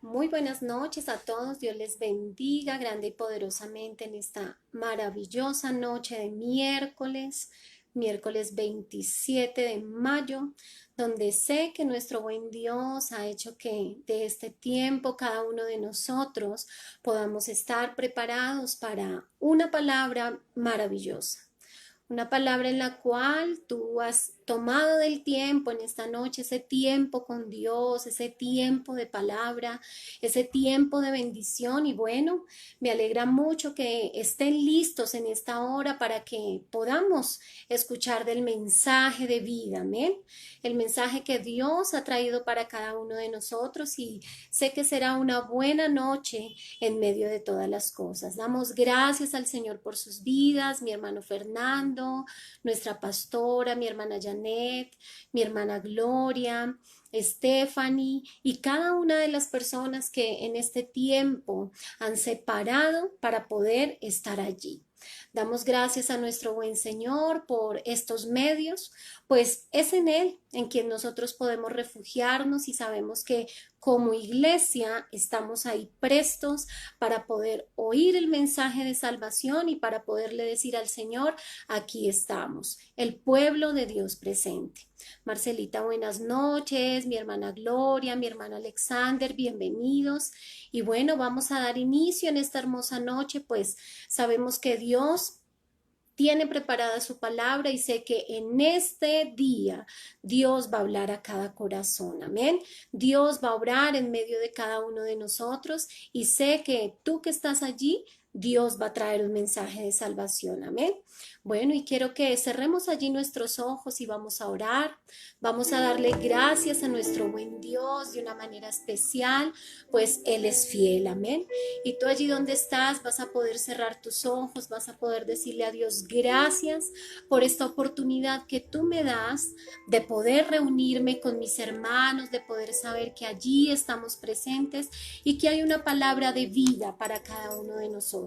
Muy buenas noches a todos, Dios les bendiga grande y poderosamente en esta maravillosa noche de miércoles 27 de mayo, donde sé que nuestro buen Dios ha hecho que de este tiempo cada uno de nosotros podamos estar preparados para una palabra maravillosa. Una palabra en la cual tú has tomado del tiempo en esta noche, ese tiempo con Dios, ese tiempo de palabra, ese tiempo de bendición. Y bueno, me alegra mucho que estén listos en esta hora para que podamos escuchar del mensaje de vida, amén. El mensaje que Dios ha traído para cada uno de nosotros, y sé que será una buena noche en medio de todas las cosas. Damos gracias al Señor por sus vidas, mi hermano Fernando, nuestra pastora, mi hermana Janet, mi hermana Gloria, Stephanie y cada una de las personas que en este tiempo han separado para poder estar allí. Damos gracias a nuestro buen Señor por estos medios, pues es en Él en quien nosotros podemos refugiarnos, y sabemos que como iglesia estamos ahí prestos para poder oír el mensaje de salvación y para poderle decir al Señor: aquí estamos, el pueblo de Dios presente. Marcelita, buenas noches, mi hermana Gloria, mi hermano Alexander, bienvenidos. Y bueno, vamos a dar inicio en esta hermosa noche, pues sabemos que Dios tiene preparada su palabra, y sé que en este día Dios va a hablar a cada corazón, amén. Dios va a obrar en medio de cada uno de nosotros, y sé que tú que estás allí, Dios va a traer un mensaje de salvación, amén. Bueno, y quiero que cerremos allí nuestros ojos y vamos a orar. Vamos a darle gracias a nuestro buen Dios de una manera especial, pues Él es fiel, amén. Y tú allí donde estás vas a poder cerrar tus ojos, vas a poder decirle a Dios: gracias por esta oportunidad que tú me das de poder reunirme con mis hermanos, de poder saber que allí estamos presentes y que hay una palabra de vida para cada uno de nosotros.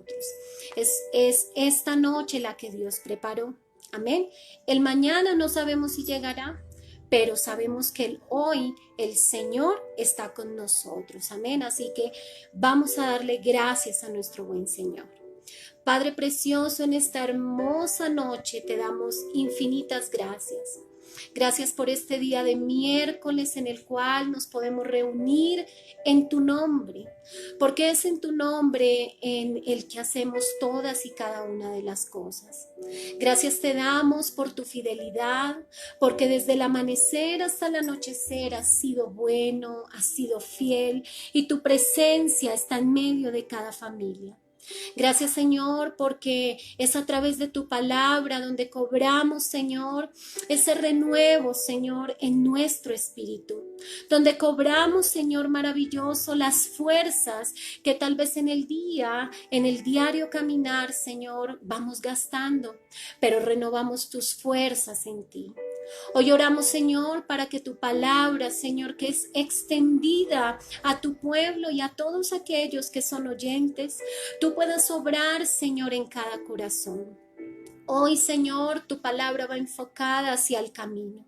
Es esta noche la que Dios preparó, amén. El mañana no sabemos si llegará, pero sabemos que hoy el Señor está con nosotros, amén. Así que vamos a darle gracias a nuestro buen Señor. Padre precioso, en esta hermosa noche te damos infinitas gracias. Gracias por este día de miércoles en el cual nos podemos reunir en tu nombre, porque es en tu nombre en el que hacemos todas y cada una de las cosas. Gracias te damos por tu fidelidad, porque desde el amanecer hasta el anochecer has sido bueno, has sido fiel, y tu presencia está en medio de cada familia. Gracias, Señor, porque es a través de tu palabra donde cobramos, Señor, ese renuevo, Señor, en nuestro espíritu. Donde cobramos, Señor maravilloso, las fuerzas que tal vez en el día, en el diario caminar, Señor, vamos gastando, pero renovamos tus fuerzas en ti. Hoy oramos, Señor, para que tu palabra, Señor, que es extendida a tu pueblo y a todos aquellos que son oyentes, tú puedas obrar, Señor, en cada corazón. Hoy, Señor, tu palabra va enfocada hacia el camino,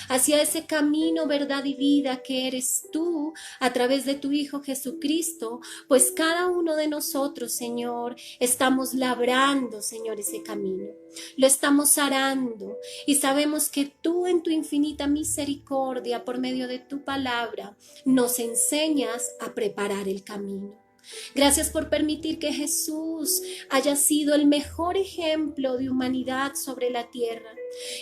hacia ese camino, verdad y vida que eres tú a través de tu Hijo Jesucristo, pues cada uno de nosotros, Señor, estamos labrando, Señor, ese camino. Lo estamos arando, y sabemos que tú en tu infinita misericordia, por medio de tu palabra, nos enseñas a preparar el camino. Gracias por permitir que Jesús haya sido el mejor ejemplo de humanidad sobre la tierra,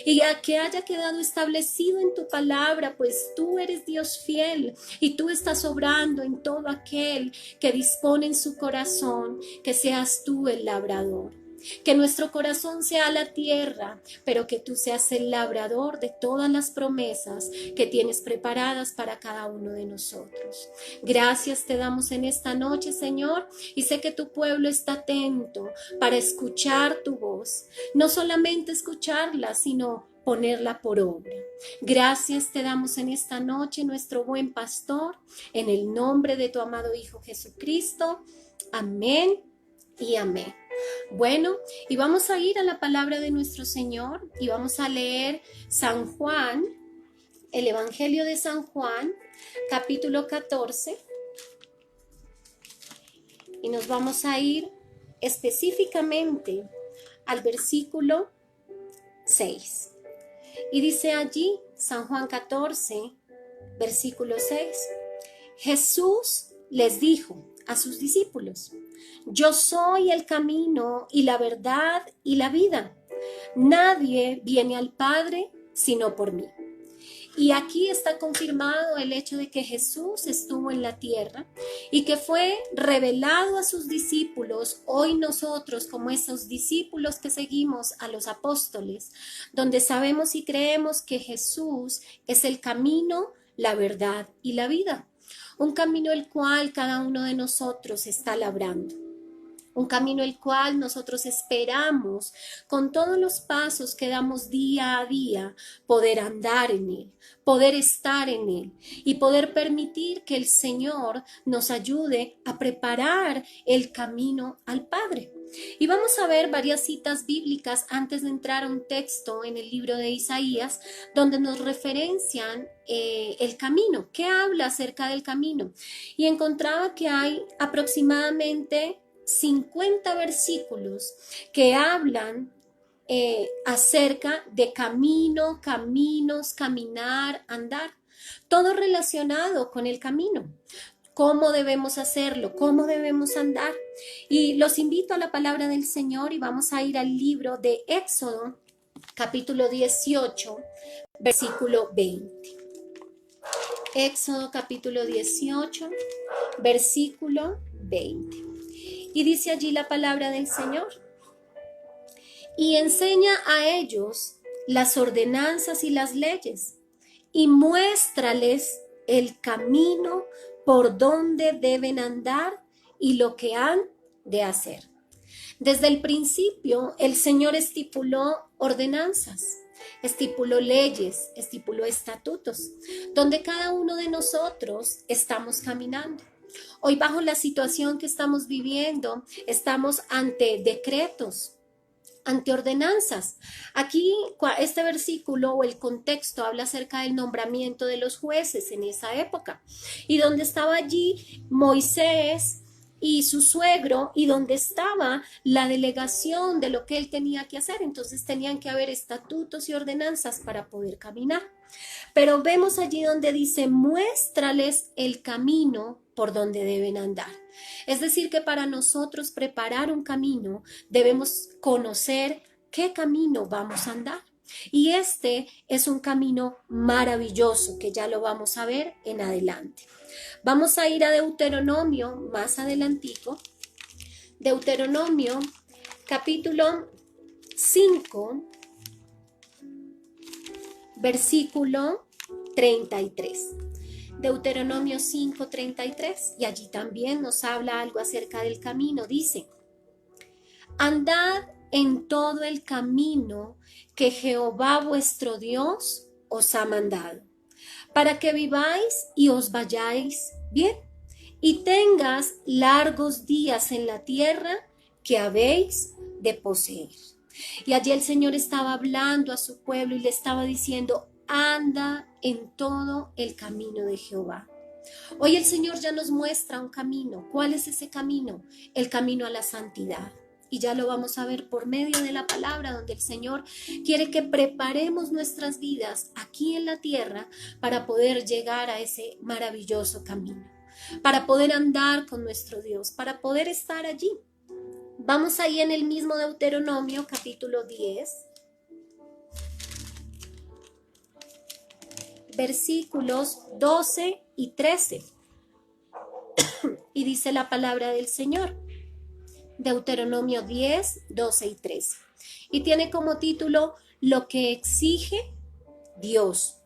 y a que haya quedado establecido en tu palabra, pues tú eres Dios fiel y tú estás obrando en todo aquel que dispone en su corazón que seas tú el labrador. Que nuestro corazón sea la tierra, pero que tú seas el labrador de todas las promesas que tienes preparadas para cada uno de nosotros. Gracias te damos en esta noche, Señor, y sé que tu pueblo está atento para escuchar tu voz. No solamente escucharla, sino ponerla por obra. Gracias te damos en esta noche, nuestro buen pastor, en el nombre de tu amado Hijo Jesucristo. Amén y amén. Bueno, y vamos a ir a la palabra de nuestro Señor y vamos a leer San Juan, el Evangelio de San Juan, capítulo 14. y nos vamos a ir específicamente al versículo 6. Y dice allí, San Juan 14, versículo 6, Jesús les dijo a sus discípulos: yo soy el camino y la verdad y la vida. Nadie viene al Padre sino por mí. Y aquí está confirmado el hecho de que Jesús estuvo en la tierra y que fue revelado a sus discípulos, hoy nosotros como esos discípulos que seguimos a los apóstoles, donde sabemos y creemos que Jesús es el camino, la verdad y la vida. Un camino el cual cada uno de nosotros está labrando. Un camino el cual nosotros esperamos con todos los pasos que damos día a día poder andar en él, poder estar en él y poder permitir que el Señor nos ayude a preparar el camino al Padre. Y vamos a ver varias citas bíblicas antes de entrar a un texto en el libro de Isaías donde nos referencian el camino, que habla acerca del camino. Y encontraba que hay aproximadamente 50 versículos que hablan acerca de camino, caminos, caminar, andar, todo relacionado con el camino, cómo debemos hacerlo, cómo debemos andar. Y los invito a la palabra del Señor y vamos a ir al libro de Éxodo, capítulo 18, versículo 20. Éxodo capítulo 18, versículo 20. Y dice allí la palabra del Señor: y enseña a ellos las ordenanzas y las leyes, y muéstrales el camino por donde deben andar y lo que han de hacer. Desde el principio, el Señor estipuló ordenanzas, estipuló leyes, estipuló estatutos, donde cada uno de nosotros estamos caminando. Hoy, bajo la situación que estamos viviendo, estamos ante decretos, ante ordenanzas. Aquí este versículo o el contexto habla acerca del nombramiento de los jueces en esa época, y donde estaba allí Moisés y su suegro, y donde estaba la delegación de lo que él tenía que hacer. Entonces tenían que haber estatutos y ordenanzas para poder caminar. Pero vemos allí donde dice: muéstrales el camino por donde deben andar. Es decir, que para nosotros preparar un camino debemos conocer qué camino vamos a andar. Y este es un camino maravilloso que ya lo vamos a ver en adelante. Vamos a ir a Deuteronomio más adelantico. Deuteronomio capítulo 5, versículo 33. Deuteronomio 5:33, y allí también nos habla algo acerca del camino. Dice: andad en todo el camino que Jehová vuestro Dios os ha mandado, para que viváis y os vayáis bien, y tengas largos días en la tierra que habéis de poseer. Y allí el Señor estaba hablando a su pueblo y le estaba diciendo: anda en todo el camino de Jehová. Hoy el Señor ya nos muestra un camino. ¿Cuál es ese camino? El camino a la santidad. Y ya lo vamos a ver por medio de la palabra, donde el Señor quiere que preparemos nuestras vidas aquí en la tierra para poder llegar a ese maravilloso camino, para poder andar con nuestro Dios, para poder estar allí. Vamos ahí en el mismo Deuteronomio, capítulo 10, versículos 12 y 13. Y dice la palabra del Señor. Deuteronomio 10, 12 y 13. Y tiene como título: lo que exige Dios.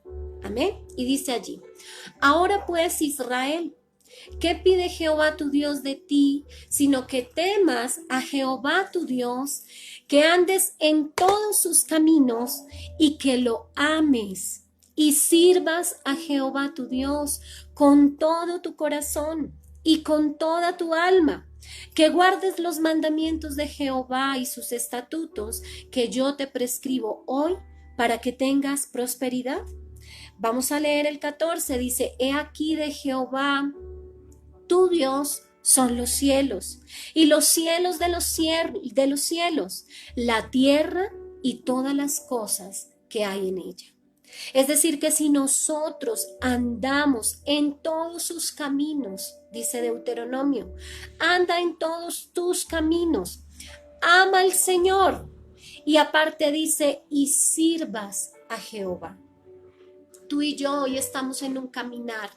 Amén. Y dice allí: ahora pues, Israel, ¿qué pide Jehová tu Dios de ti, sino que temas a Jehová tu Dios, que andes en todos sus caminos y que lo ames y sirvas a Jehová tu Dios con todo tu corazón y con toda tu alma, que guardes los mandamientos de Jehová y sus estatutos que yo te prescribo hoy para que tengas prosperidad? Vamos a leer el 14, dice: he aquí de Jehová tu Dios son los cielos, y los cielos de los cielos, la tierra y todas las cosas que hay en ella. Es decir, que si nosotros andamos en todos sus caminos, dice Deuteronomio, anda en todos tus caminos, ama al Señor, y aparte dice, y sirvas a Jehová. Tú y yo hoy estamos en un caminar,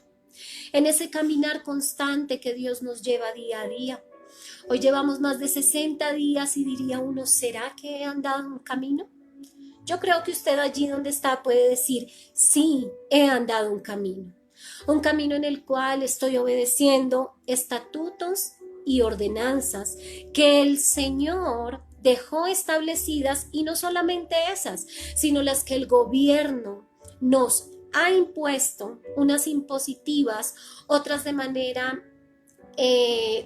en ese caminar constante que Dios nos lleva día a día. Hoy llevamos más de 60 días y diría uno, ¿será que he andado en un camino? Yo creo que usted allí donde está puede decir, sí, he andado un camino en el cual estoy obedeciendo estatutos y ordenanzas que el Señor dejó establecidas, y no solamente esas, sino las que el gobierno nos ha impuesto, unas impositivas, otras de manera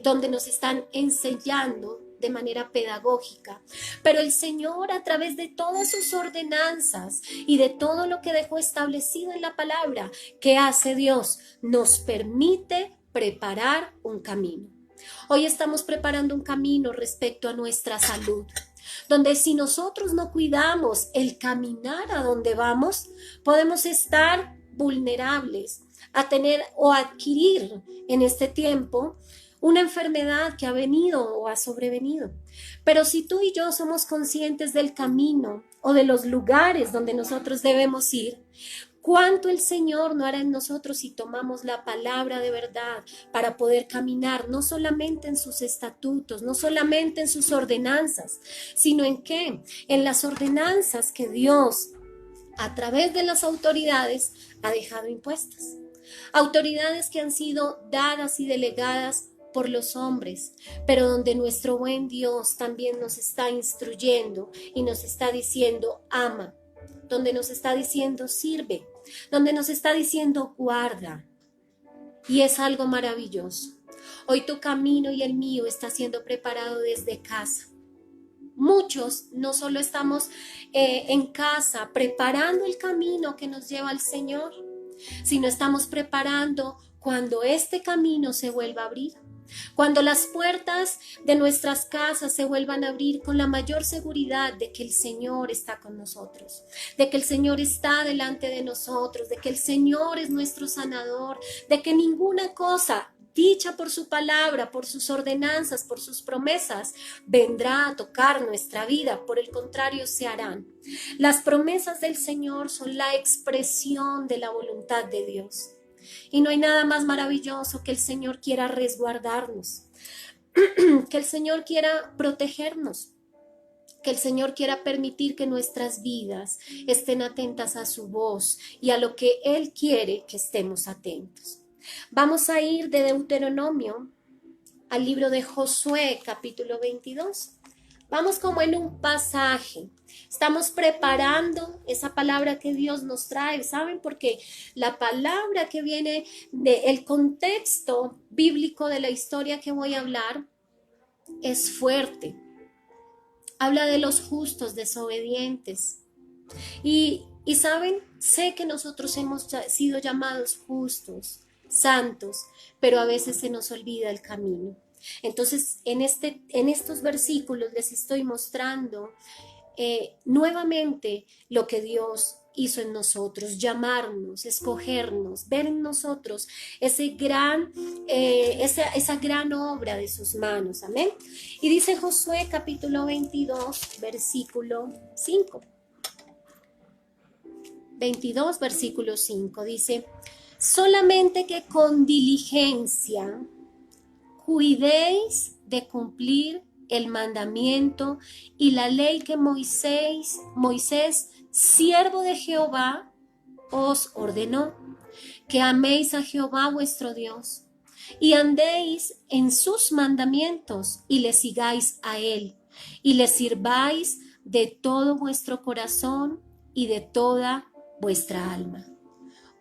donde nos están enseñando de manera pedagógica, pero el Señor, a través de todas sus ordenanzas y de todo lo que dejó establecido en la palabra, ¿qué hace Dios? Nos permite preparar un camino. Hoy estamos preparando un camino respecto a nuestra salud, donde si nosotros no cuidamos el caminar a donde vamos, podemos estar vulnerables a tener o adquirir en este tiempo una enfermedad que ha venido o ha sobrevenido. Pero si tú y yo somos conscientes del camino o de los lugares donde nosotros debemos ir, ¿cuánto el Señor no hará en nosotros si tomamos la palabra de verdad para poder caminar no solamente en sus estatutos, no solamente en sus ordenanzas, sino en qué? En las ordenanzas que Dios, a través de las autoridades, ha dejado impuestas. Autoridades que han sido dadas y delegadas por los hombres, pero donde nuestro buen Dios también nos está instruyendo y nos está diciendo ama, donde nos está diciendo sirve, donde nos está diciendo guarda. Y es algo maravilloso. Hoy tu camino y el mío está siendo preparado desde casa. Muchos no solo estamos en casa preparando el camino que nos lleva al Señor, sino estamos preparando cuando este camino se vuelva a abrir. Cuando las puertas de nuestras casas se vuelvan a abrir con la mayor seguridad de que el Señor está con nosotros, de que el Señor está delante de nosotros, de que el Señor es nuestro sanador, de que ninguna cosa dicha por su palabra, por sus ordenanzas, por sus promesas, vendrá a tocar nuestra vida. Por el contrario, se harán. Las promesas del Señor son la expresión de la voluntad de Dios. Y no hay nada más maravilloso que el Señor quiera resguardarnos, que el Señor quiera protegernos, que el Señor quiera permitir que nuestras vidas estén atentas a su voz y a lo que Él quiere que estemos atentos. Vamos a ir de Deuteronomio al libro de Josué, capítulo 22. Vamos como en un pasaje. Estamos preparando esa palabra que Dios nos trae, ¿saben? Porque la palabra que viene del contexto bíblico de la historia que voy a hablar es fuerte. Habla de los justos desobedientes. Y ¿saben? Sé que nosotros hemos sido llamados justos, santos, pero a veces se nos olvida el camino. Entonces, en estos versículos les estoy mostrando nuevamente lo que Dios hizo en nosotros, llamarnos, escogernos, ver en nosotros esa gran obra de sus manos. Amén. Y dice Josué capítulo 22, versículo 5. 22, versículo 5, dice: solamente que con diligencia cuidéis de cumplir el mandamiento y la ley que Moisés, siervo de Jehová, os ordenó, que améis a Jehová vuestro Dios, y andéis en sus mandamientos, y le sigáis a él, y le sirváis de todo vuestro corazón y de toda vuestra alma.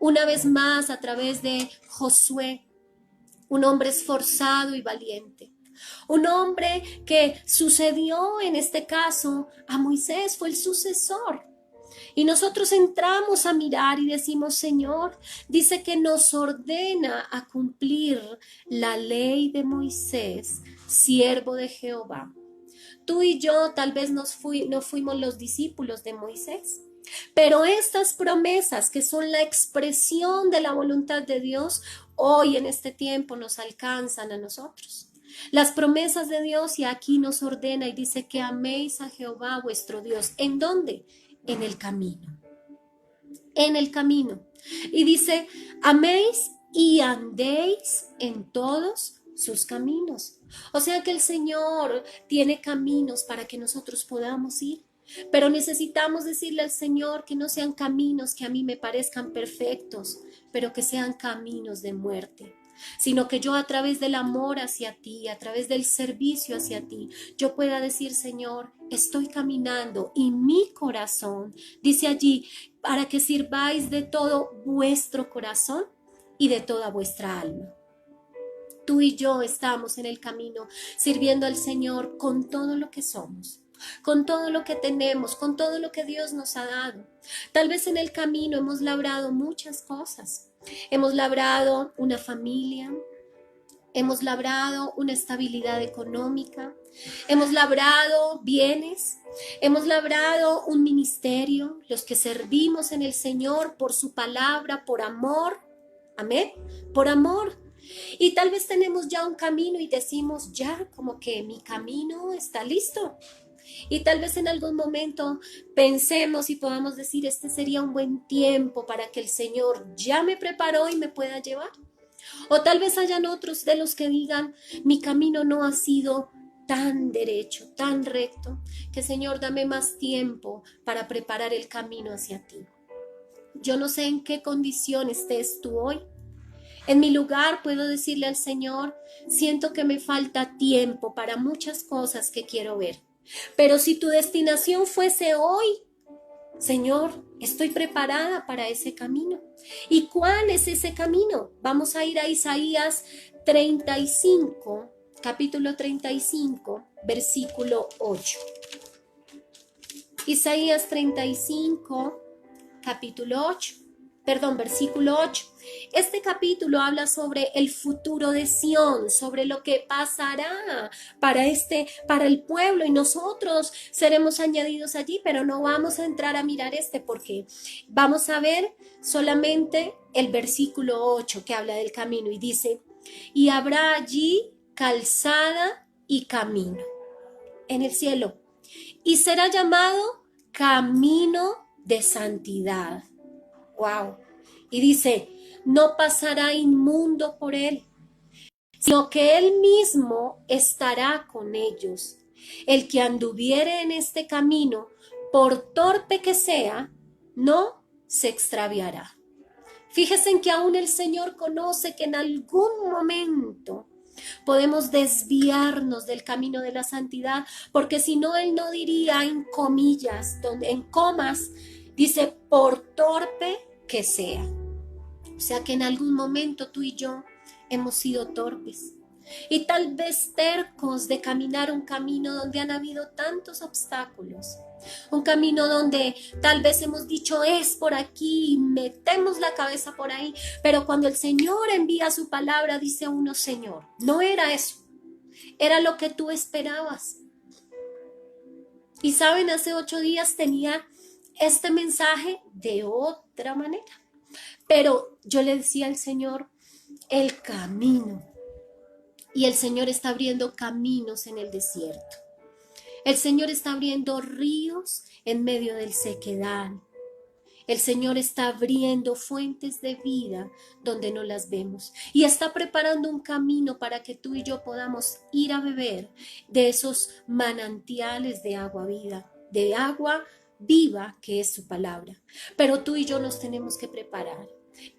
Una vez más, a través de Josué, un hombre esforzado y valiente, un hombre que sucedió en este caso a Moisés, fue el sucesor. Y nosotros entramos a mirar y decimos, Señor, dice que nos ordena a cumplir la ley de Moisés, siervo de Jehová. Tú y yo tal vez no fuimos los discípulos de Moisés, pero estas promesas que son la expresión de la voluntad de Dios, hoy en este tiempo nos alcanzan a nosotros. Las promesas de Dios, y aquí nos ordena y dice que améis a Jehová vuestro Dios. ¿En dónde? En el camino. En el camino. Y dice, améis y andéis en todos sus caminos. O sea que el Señor tiene caminos para que nosotros podamos ir. Pero necesitamos decirle al Señor que no sean caminos que a mí me parezcan perfectos, pero que sean caminos de muerte, sino que yo a través del amor hacia ti, a través del servicio hacia ti, yo pueda decir, Señor, estoy caminando y mi corazón, dice allí, para que sirváis de todo vuestro corazón y de toda vuestra alma. Tú y yo estamos en el camino sirviendo al Señor con todo lo que somos, con todo lo que tenemos, con todo lo que Dios nos ha dado. Tal vez en el camino hemos labrado muchas cosas. Hemos labrado una familia, hemos labrado una estabilidad económica, hemos labrado bienes, hemos labrado un ministerio, los que servimos en el Señor por su palabra, por amor, amén, por amor. Y tal vez tenemos ya un camino y decimos, ya como que mi camino está listo. Y tal vez en algún momento pensemos y podamos decir, este sería un buen tiempo para que el Señor ya me preparó y me pueda llevar. O tal vez hayan otros de los que digan, mi camino no ha sido tan derecho, tan recto, que Señor, dame más tiempo para preparar el camino hacia ti. Yo no sé en qué condición estés tú hoy. En mi lugar puedo decirle al Señor, siento que me falta tiempo para muchas cosas que quiero ver. Pero si tu destinación fuese hoy, Señor, estoy preparada para ese camino. ¿Y cuál es ese camino? Vamos a ir a Isaías 35, capítulo 35, versículo 8. Isaías 35, capítulo 8. Versículo 8. Este capítulo habla sobre el futuro de Sión, sobre lo que pasará para el pueblo, y nosotros seremos añadidos allí, pero no vamos a entrar a mirar porque vamos a ver solamente el versículo 8 que habla del camino y dice, y habrá allí calzada y camino en el cielo, y será llamado camino de santidad. Wow. Y dice, no pasará inmundo por él, sino que él mismo estará con ellos. El que anduviere en este camino, por torpe que sea, no se extraviará. Fíjense en que aún el Señor conoce que en algún momento podemos desviarnos del camino de la santidad, porque si no, Él no diría en comillas, en comas, dice, por torpe que sea. O sea que en algún momento tú y yo hemos sido torpes y tal vez tercos de caminar un camino donde han habido tantos obstáculos, un camino donde tal vez hemos dicho es por aquí, metemos la cabeza por ahí, pero cuando el Señor envía su palabra dice uno, Señor, no era eso, era lo que tú esperabas. Y saben, hace 8 días tenía este mensaje de otra manera, pero yo le decía al Señor, el camino. Y el Señor está abriendo caminos en el desierto. El Señor está abriendo ríos en medio del sequedal. El Señor está abriendo fuentes de vida donde no las vemos. Y está preparando un camino para que tú y yo podamos ir a beber de esos manantiales de agua vida, de agua viva que es su palabra. Pero tú y yo nos tenemos que preparar.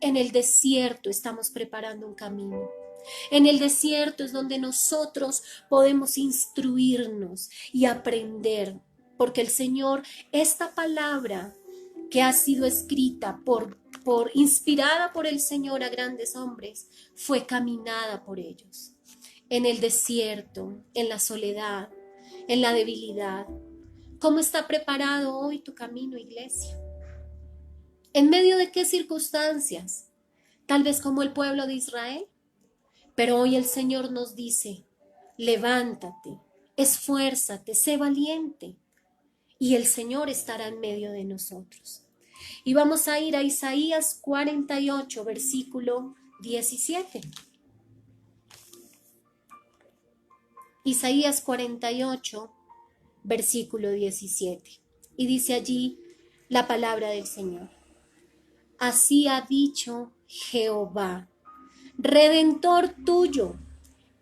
En el desierto estamos preparando un camino. En el desierto es donde nosotros podemos instruirnos y aprender, porque el Señor, esta palabra que ha sido escrita inspirada por el Señor a grandes hombres, fue caminada por ellos. En el desierto, en la soledad, en la debilidad. ¿Cómo está preparado hoy tu camino, iglesia? ¿En medio de qué circunstancias? Tal vez como el pueblo de Israel. Pero hoy el Señor nos dice, levántate, esfuérzate, sé valiente, y el Señor estará en medio de nosotros. Y vamos a ir a Isaías 48, versículo 17. Isaías 48, versículo 17. Y dice allí la palabra del Señor. Así ha dicho Jehová, Redentor tuyo,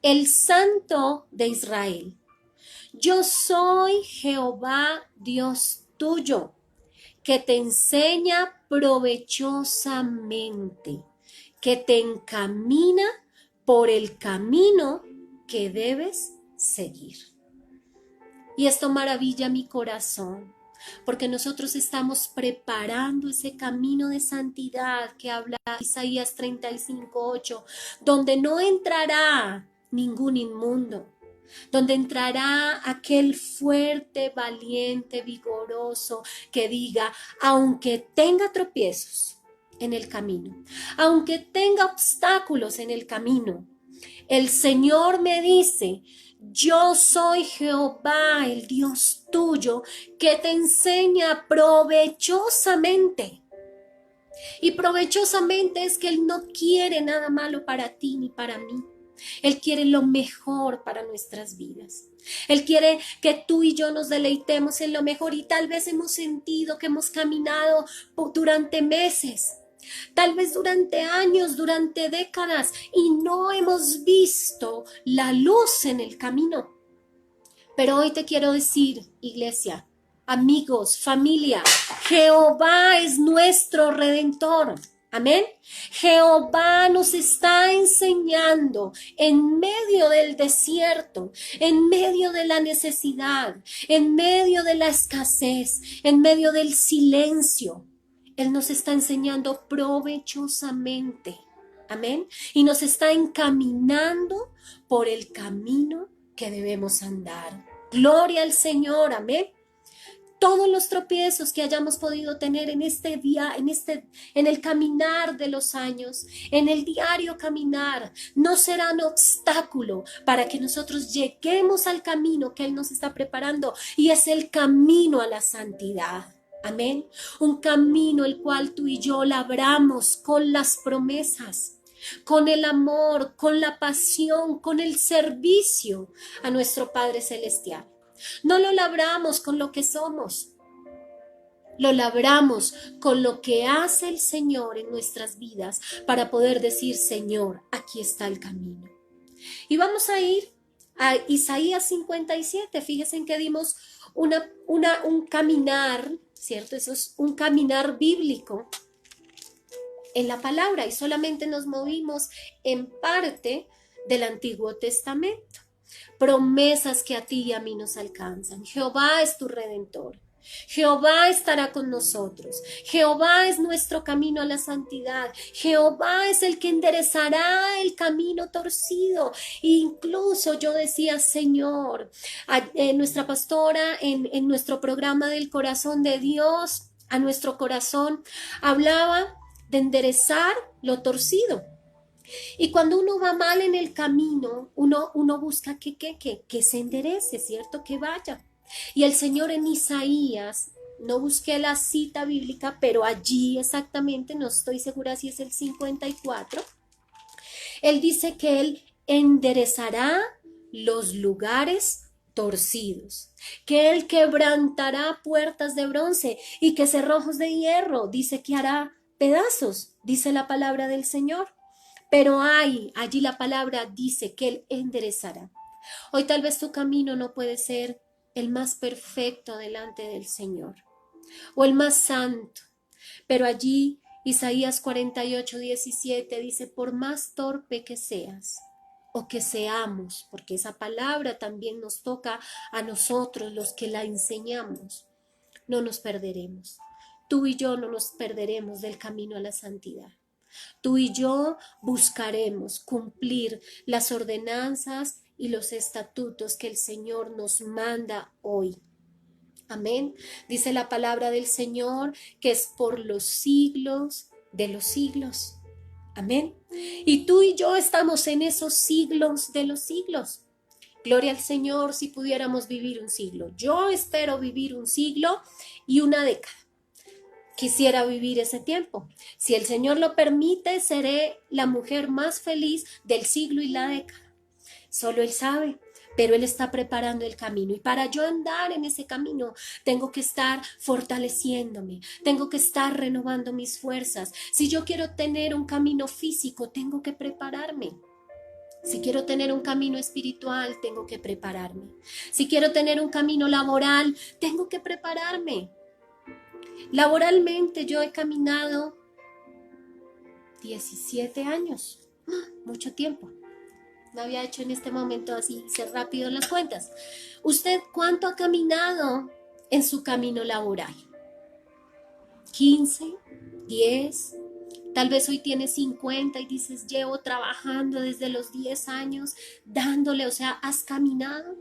el Santo de Israel. Yo soy Jehová Dios tuyo, que te enseña provechosamente, que te encamina por el camino que debes seguir. Y esto maravilla mi corazón, porque nosotros estamos preparando ese camino de santidad que habla Isaías 35:8, donde no entrará ningún inmundo, donde entrará aquel fuerte, valiente, vigoroso que diga, aunque tenga tropiezos en el camino, aunque tenga obstáculos en el camino, el Señor me dice, yo soy Jehová, el Dios tuyo, que te enseña provechosamente. Y provechosamente es que Él no quiere nada malo para ti ni para mí. Él quiere lo mejor para nuestras vidas. Él quiere que tú y yo nos deleitemos en lo mejor, y tal vez hemos sentido que hemos caminado durante meses, tal vez durante años, durante décadas, y no hemos visto la luz en el camino. Pero hoy te quiero decir, iglesia, amigos, familia, Jehová es nuestro Redentor. Amén. Jehová nos está enseñando en medio del desierto, en medio de la necesidad, en medio de la escasez, en medio del silencio. Él nos está enseñando provechosamente. Amén. Y nos está encaminando por el camino que debemos andar. Gloria al Señor. Amén. Todos los tropiezos que hayamos podido tener en este día, en el caminar de los años, en el diario caminar, no serán obstáculo para que nosotros lleguemos al camino que Él nos está preparando, y es el camino a la santidad. Amén. Un camino el cual tú y yo labramos con las promesas, con el amor, con la pasión, con el servicio a nuestro Padre Celestial. No lo labramos con lo que somos, lo labramos con lo que hace el Señor en nuestras vidas para poder decir, Señor, aquí está el camino. Y vamos a ir a Isaías 57, fíjense en que dimos un caminar, ¿cierto? Eso es un caminar bíblico en la palabra, y solamente nos movimos en parte del Antiguo Testamento. Promesas que a ti y a mí nos alcanzan. Jehová es tu Redentor. Jehová estará con nosotros. Jehová es nuestro camino a la santidad. Jehová es el que enderezará el camino torcido. E incluso yo decía, Señor, nuestra pastora en nuestro programa del corazón de Dios, a nuestro corazón, hablaba de enderezar lo torcido. Y cuando uno va mal en el camino, uno busca que se enderece, ¿cierto? Que vaya. Y el Señor en Isaías, no busqué la cita bíblica, pero allí exactamente, no estoy segura si es el 54, Él dice que Él enderezará los lugares torcidos, que Él quebrantará puertas de bronce y que cerrojos de hierro, dice que hará pedazos, dice la palabra del Señor. Pero allí la palabra dice que Él enderezará. Hoy tal vez tu camino no puede ser el más perfecto delante del Señor o el más santo, pero allí Isaías 48:17 dice, por más torpe que seas o que seamos, porque esa palabra también nos toca a nosotros los que la enseñamos, no nos perderemos. Tú y yo no nos perderemos del camino a la santidad. Tú y yo buscaremos cumplir las ordenanzas y los estatutos que el Señor nos manda hoy. Amén. Dice la palabra del Señor que es por los siglos de los siglos. Amén. Y tú y yo estamos en esos siglos de los siglos. Gloria al Señor si pudiéramos vivir un siglo. Yo espero vivir un siglo y una década. Quisiera vivir ese tiempo. Si el Señor lo permite, seré la mujer más feliz del siglo y la década. Solo Él sabe, pero Él está preparando el camino. Y para yo andar en ese camino, tengo que estar fortaleciéndome, tengo que estar renovando mis fuerzas. Si yo quiero tener un camino físico, tengo que prepararme. Si quiero tener un camino espiritual, tengo que prepararme. Si quiero tener un camino laboral, tengo que prepararme. Laboralmente yo he caminado 17 años, mucho tiempo. No había hecho en este momento así, ser rápido en las cuentas. ¿Usted cuánto ha caminado en su camino laboral? ¿15? ¿10? Tal vez hoy tienes 50 y dices, llevo trabajando desde los 10 años, dándole, o sea, has caminado,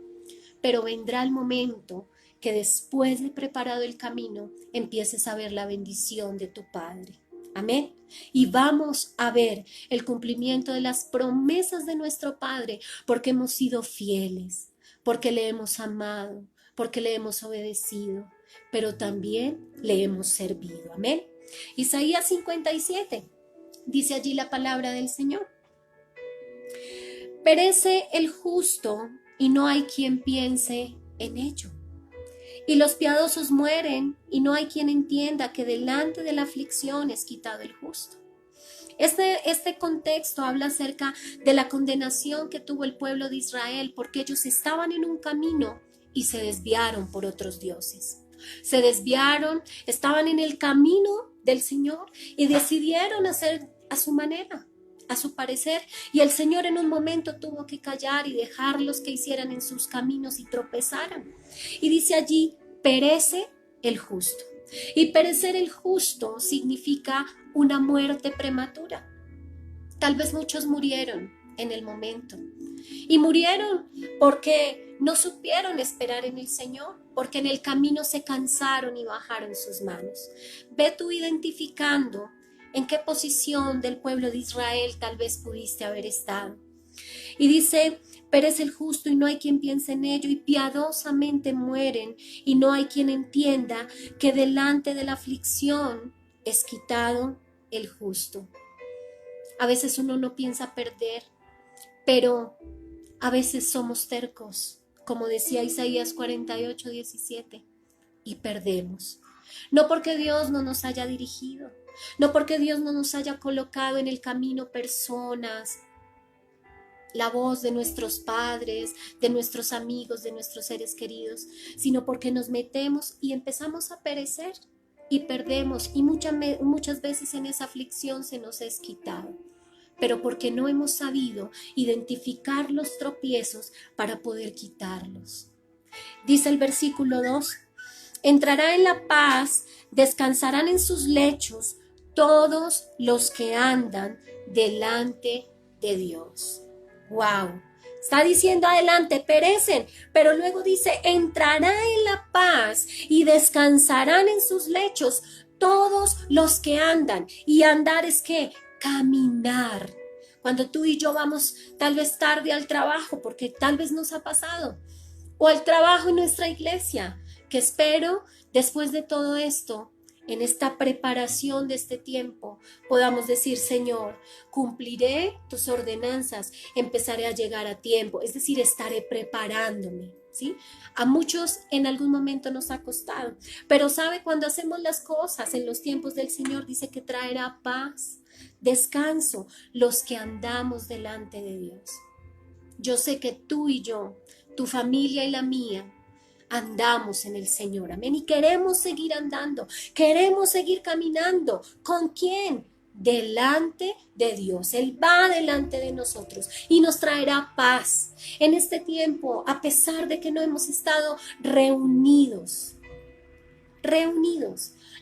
pero vendrá el momento que después de preparado el camino, empieces a ver la bendición de tu Padre. Amén. Y vamos a ver el cumplimiento de las promesas de nuestro Padre, porque hemos sido fieles, porque le hemos amado, porque le hemos obedecido, pero también le hemos servido. Amén. Isaías 57, dice allí la palabra del Señor. Perece el justo y no hay quien piense en ello. Y los piadosos mueren y no hay quien entienda que delante de la aflicción es quitado el justo. Este contexto habla acerca de la condenación que tuvo el pueblo de Israel porque ellos estaban en un camino y se desviaron por otros dioses. Se desviaron, estaban en el camino del Señor y decidieron hacer a su manera, a su parecer, y el Señor en un momento tuvo que callar y dejarlos que hicieran en sus caminos y tropezaran. Y dice allí, perece el justo. Y perecer el justo significa una muerte prematura. Tal vez muchos murieron en el momento. Y murieron porque no supieron esperar en el Señor, porque en el camino se cansaron y bajaron sus manos. Ve tú identificando en qué posición del pueblo de Israel tal vez pudiste haber estado. Y dice, perece el justo y no hay quien piense en ello, y piadosamente mueren y no hay quien entienda que delante de la aflicción es quitado el justo. A veces uno no piensa perder, pero a veces somos tercos, como decía Isaías 48:17, y perdemos. No porque Dios no nos haya dirigido, no porque Dios no nos haya colocado en el camino personas, la voz de nuestros padres, de nuestros amigos, de nuestros seres queridos, sino porque nos metemos y empezamos a perecer y perdemos, y muchas veces en esa aflicción se nos es quitado, pero porque no hemos sabido identificar los tropiezos para poder quitarlos. Dice el versículo 2, entrará en la paz, descansarán en sus lechos todos los que andan delante de Dios. ¡Wow! Está diciendo adelante, perecen, pero luego dice, entrará en la paz y descansarán en sus lechos todos los que andan. Y andar es ¿qué? Caminar. Cuando tú y yo vamos tal vez tarde al trabajo, porque tal vez nos ha pasado, o al trabajo en nuestra iglesia, que espero después de todo esto, en esta preparación de este tiempo, podamos decir, Señor, cumpliré tus ordenanzas, empezaré a llegar a tiempo, es decir, estaré preparándome, ¿sí? A muchos en algún momento nos ha costado, pero sabe, cuando hacemos las cosas en los tiempos del Señor, dice que traerá paz, descanso, los que andamos delante de Dios. Yo sé que tú y yo, tu familia y la mía, andamos en el Señor, amén, y queremos seguir andando, queremos seguir caminando. ¿Con quién? Delante de Dios. Él va delante de nosotros y nos traerá paz en este tiempo, a pesar de que no hemos estado reunidos,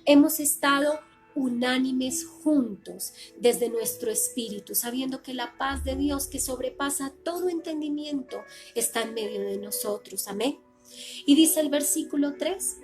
hemos estado unánimes juntos desde nuestro espíritu, sabiendo que la paz de Dios que sobrepasa todo entendimiento está en medio de nosotros, amén. Y dice el versículo 3,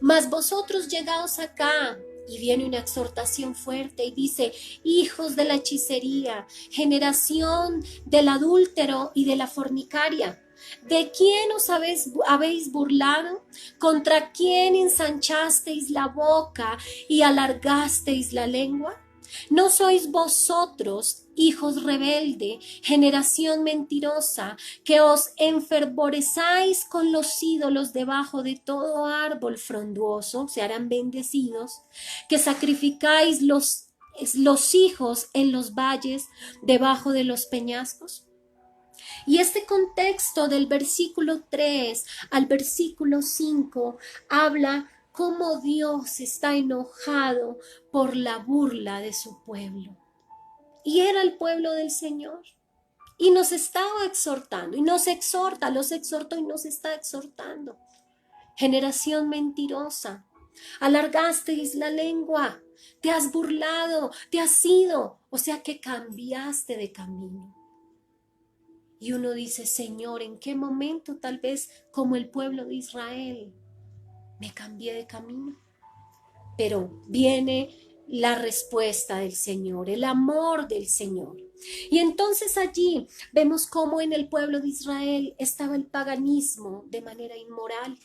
Mas vosotros llegaos acá. Y viene una exhortación fuerte y dice: hijos de la hechicería, generación del adúltero y de la fornicaria, ¿de quién os habéis burlado? ¿Contra quién ensanchasteis la boca y alargasteis la lengua? ¿No sois vosotros, hijos rebelde, generación mentirosa, que os enfervorezáis con los ídolos debajo de todo árbol frondoso, se harán bendecidos, que sacrificáis los hijos en los valles, debajo de los peñascos? Y este contexto del versículo 3 al versículo 5 habla cómo Dios está enojado por la burla de su pueblo. Y era el pueblo del Señor. Y nos estaba exhortando, y nos exhorta, los exhortó y nos está exhortando. Generación mentirosa, alargasteis la lengua, te has burlado, te has ido, o sea que cambiaste de camino. Y uno dice: Señor, ¿en qué momento, tal vez como el pueblo de Israel, me cambié de camino? Pero viene la respuesta del Señor, el amor del Señor. Y entonces allí vemos cómo en el pueblo de Israel estaba el paganismo de manera inmoral.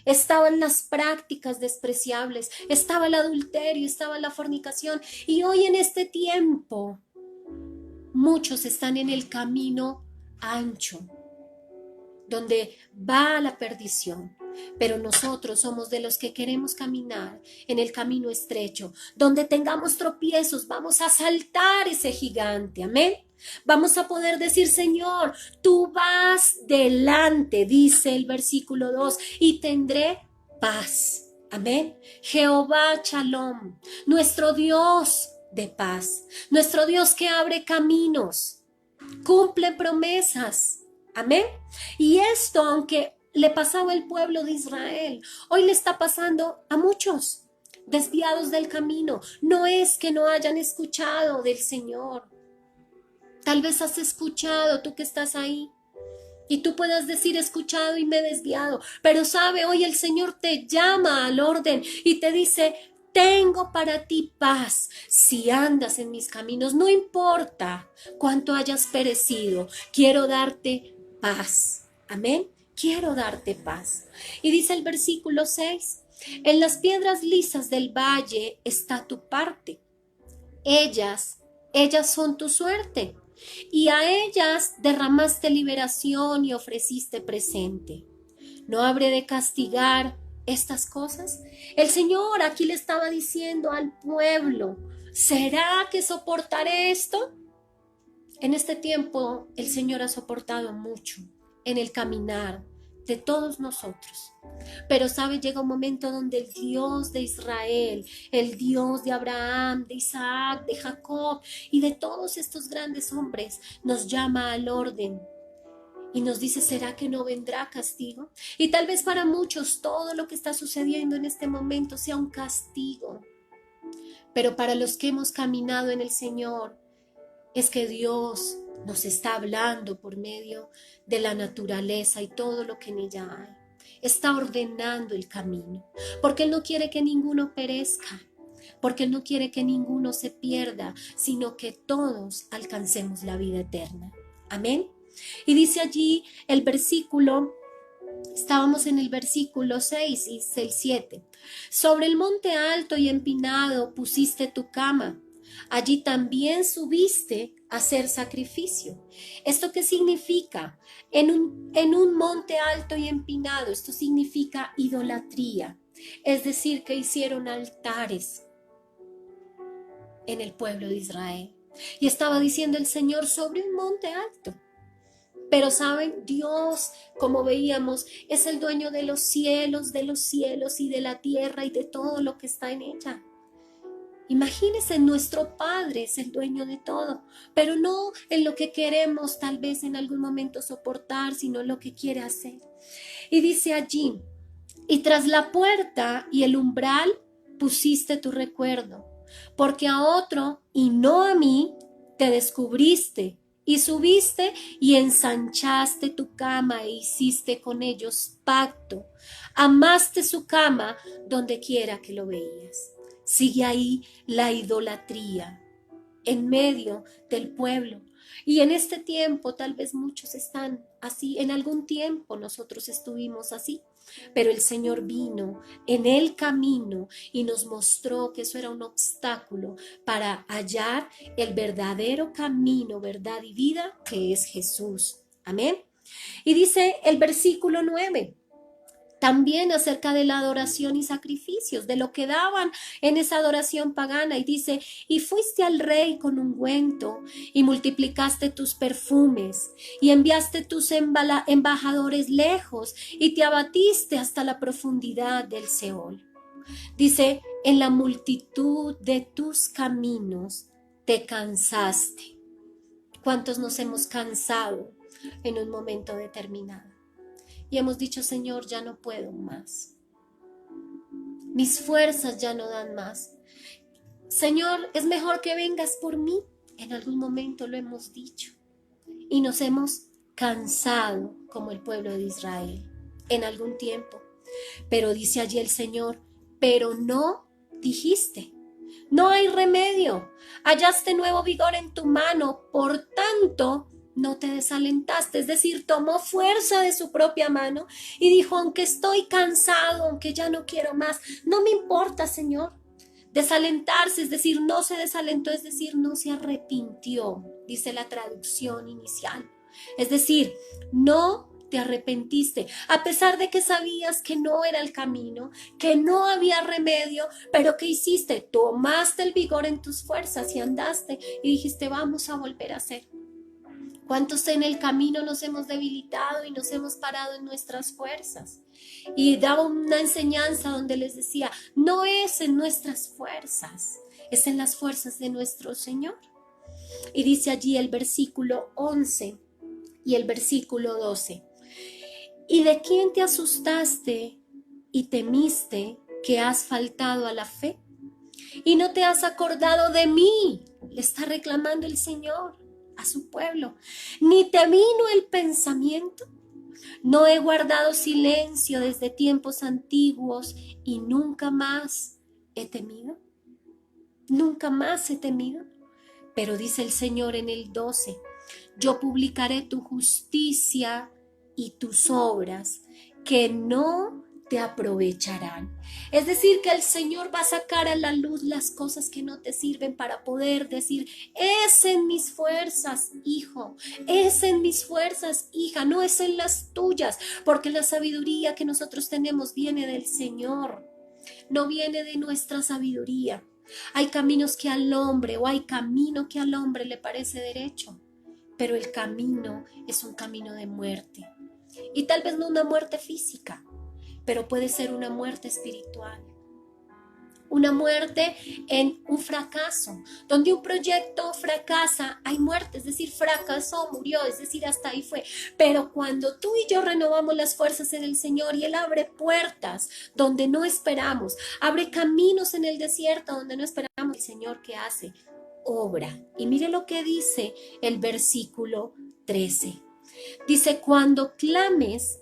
Estaban las prácticas despreciables, estaba el adulterio, estaba la fornicación. Y hoy en este tiempo, muchos están en el camino ancho, donde va a la perdición. Pero nosotros somos de los que queremos caminar en el camino estrecho, donde tengamos tropiezos, vamos a saltar ese gigante, amén. Vamos a poder decir: Señor, tú vas delante, dice el versículo 2, y tendré paz, amén. Jehová Shalom, nuestro Dios de paz, nuestro Dios que abre caminos, cumple promesas, amén. Y esto, aunque le pasaba al pueblo de Israel, hoy le está pasando a muchos desviados del camino. No es que no hayan escuchado del Señor. Tal vez has escuchado, tú que estás ahí, y tú puedas decir: he escuchado y me he desviado. Pero sabe, hoy el Señor te llama al orden y te dice: tengo para ti paz si andas en mis caminos. No importa cuánto hayas perecido, quiero darte paz. Amén. Quiero darte paz. Y dice el versículo 6: en las piedras lisas del valle está tu parte. Ellas son tu suerte. Y a ellas derramaste liberación y ofreciste presente. ¿No habré de castigar estas cosas? El Señor aquí le estaba diciendo al pueblo: ¿será que soportaré esto? En este tiempo el Señor ha soportado mucho en el caminar de todos nosotros. Pero sabe, llega un momento donde el Dios de Israel, el Dios de Abraham, de Isaac, de Jacob y de todos estos grandes hombres nos llama al orden. Y nos dice: ¿será que no vendrá castigo? Y tal vez para muchos todo lo que está sucediendo en este momento sea un castigo. Pero para los que hemos caminado en el Señor, es que Dios nos está hablando por medio de la naturaleza y todo lo que en ella hay. Está ordenando el camino, porque Él no quiere que ninguno perezca, porque Él no quiere que ninguno se pierda, sino que todos alcancemos la vida eterna. Amén. Y dice allí el versículo, estábamos en el versículo 6 y el 7. Sobre el monte alto y empinado pusiste tu cama. Allí también subiste a hacer sacrificio. ¿Esto qué significa? En un monte alto y empinado, esto significa idolatría. Es decir, que hicieron altares en el pueblo de Israel. Y estaba diciendo el Señor: sobre un monte alto. Pero saben, Dios, como veíamos, es el dueño de los cielos y de la tierra y de todo lo que está en ella. Imagínense, nuestro Padre es el dueño de todo, pero no en lo que queremos tal vez en algún momento soportar, sino en lo que quiere hacer. Y dice allí: y tras la puerta y el umbral pusiste tu recuerdo, porque a otro y no a mí te descubriste Y subiste y ensanchaste tu cama e hiciste con ellos pacto. Amaste su cama donde quiera que lo veías. Sigue ahí la idolatría en medio del pueblo. Y en este tiempo tal vez muchos están así, en algún tiempo nosotros estuvimos así, pero el Señor vino en el camino y nos mostró que eso era un obstáculo para hallar el verdadero camino, verdad y vida, que es Jesús. Amén. Y dice el versículo 9. También acerca de la adoración y sacrificios, de lo que daban en esa adoración pagana. Y dice, y fuiste al rey con ungüento, y multiplicaste tus perfumes, y enviaste tus embajadores lejos, y te abatiste hasta la profundidad del Seol. Dice, en la multitud de tus caminos te cansaste. ¿Cuántos nos hemos cansado en un momento determinado? Y hemos dicho, Señor, ya no puedo más. Mis fuerzas ya no dan más. Señor, es mejor que vengas por mí. En algún momento lo hemos dicho. Y nos hemos cansado como el pueblo de Israel en algún tiempo. Pero dice allí el Señor, pero no dijiste. No hay remedio. Hallaste nuevo vigor en tu mano. Por tanto, no te desalentaste, es decir, tomó fuerza de su propia mano y dijo, aunque estoy cansado, aunque ya no quiero más, no me importa, Señor. Desalentarse, es decir, no se desalentó, es decir, no se arrepintió, dice la traducción inicial. Es decir, no te arrepentiste, a pesar de que sabías que no era el camino, que no había remedio, pero ¿qué hiciste? Tomaste el vigor en tus fuerzas y andaste y dijiste, vamos a volver a hacer. ¿Cuántos en el camino nos hemos debilitado y nos hemos parado en nuestras fuerzas? Y daba una enseñanza donde les decía, no es en nuestras fuerzas, es en las fuerzas de nuestro Señor. Y dice allí el versículo 11 y el versículo 12. ¿Y de quién te asustaste y temiste que has faltado a la fe? Y no te has acordado de mí, le está reclamando el Señor a su pueblo, ni te vino el pensamiento. No he guardado silencio desde tiempos antiguos y nunca más he temido. Nunca más he temido. Pero dice el Señor en el 12, yo publicaré tu justicia y tus obras que no te aprovecharán. Es decir, que el Señor va a sacar a la luz las cosas que no te sirven para poder decir, es en mis fuerzas, hijo, es en mis fuerzas, hija, no es en las tuyas, porque la sabiduría que nosotros tenemos viene del Señor, no viene de nuestra sabiduría. Hay caminos que al hombre, o hay camino que al hombre le parece derecho, pero el camino es un camino de muerte. Y tal vez no una muerte física, pero puede ser una muerte espiritual. Una muerte en un fracaso. Donde un proyecto fracasa, hay muerte, es decir, fracasó, murió, es decir, hasta ahí fue. Pero cuando tú y yo renovamos las fuerzas en el Señor y Él abre puertas donde no esperamos, abre caminos en el desierto donde no esperamos, el Señor, ¿qué hace? Obra. Y mire lo que dice el versículo 13. Dice, cuando clames,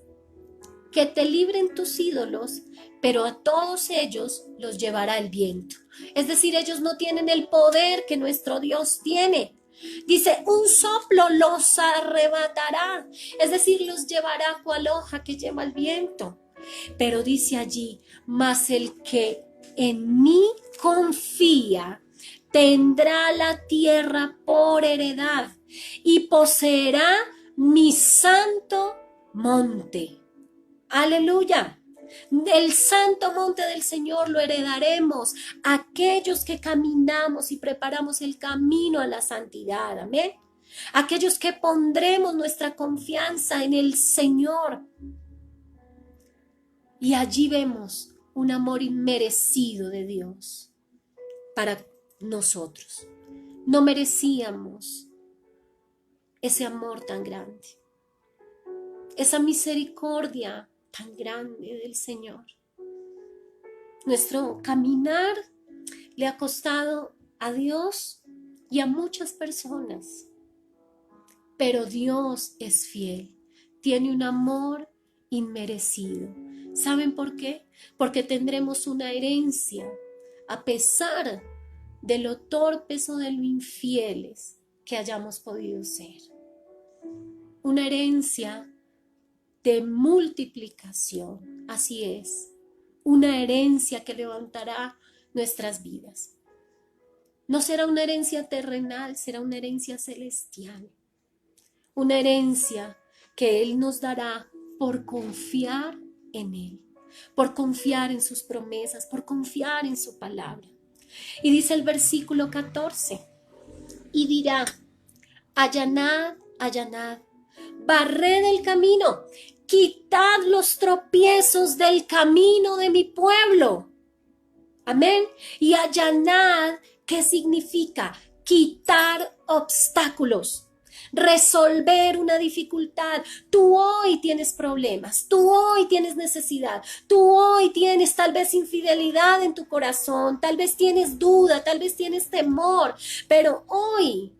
que te libren tus ídolos, pero a todos ellos los llevará el viento. Es decir, ellos no tienen el poder que nuestro Dios tiene. Dice, un soplo los arrebatará, es decir, los llevará cual hoja que lleva el viento. Pero dice allí, mas el que en mí confía tendrá la tierra por heredad y poseerá mi santo monte. Aleluya. El santo monte del Señor lo heredaremos aquellos que caminamos y preparamos el camino a la santidad. Amén. Aquellos que pondremos nuestra confianza en el Señor. Y allí vemos un amor inmerecido de Dios para nosotros. No merecíamos ese amor tan grande, esa misericordia tan grande del Señor. Nuestro caminar le ha costado a Dios y a muchas personas pero Dios es fiel, tiene un amor inmerecido. ¿Saben por qué? Porque tendremos una herencia a pesar de lo torpes o de lo infieles que hayamos podido ser. Una herencia de multiplicación, así es, una herencia que levantará nuestras vidas. No será una herencia terrenal, será una herencia celestial, una herencia que Él nos dará por confiar en Él, por confiar en sus promesas, por confiar en su palabra. Y dice el versículo 14, y dirá, allanad, allanad, barred el camino, quitad los tropiezos del camino de mi pueblo. Amén. Y allanad, ¿qué significa? Quitar obstáculos, resolver una dificultad. Tú hoy tienes problemas, tú hoy tienes necesidad, tú hoy tienes tal vez infidelidad en tu corazón, tal vez tienes duda, tal vez tienes temor, pero hoy,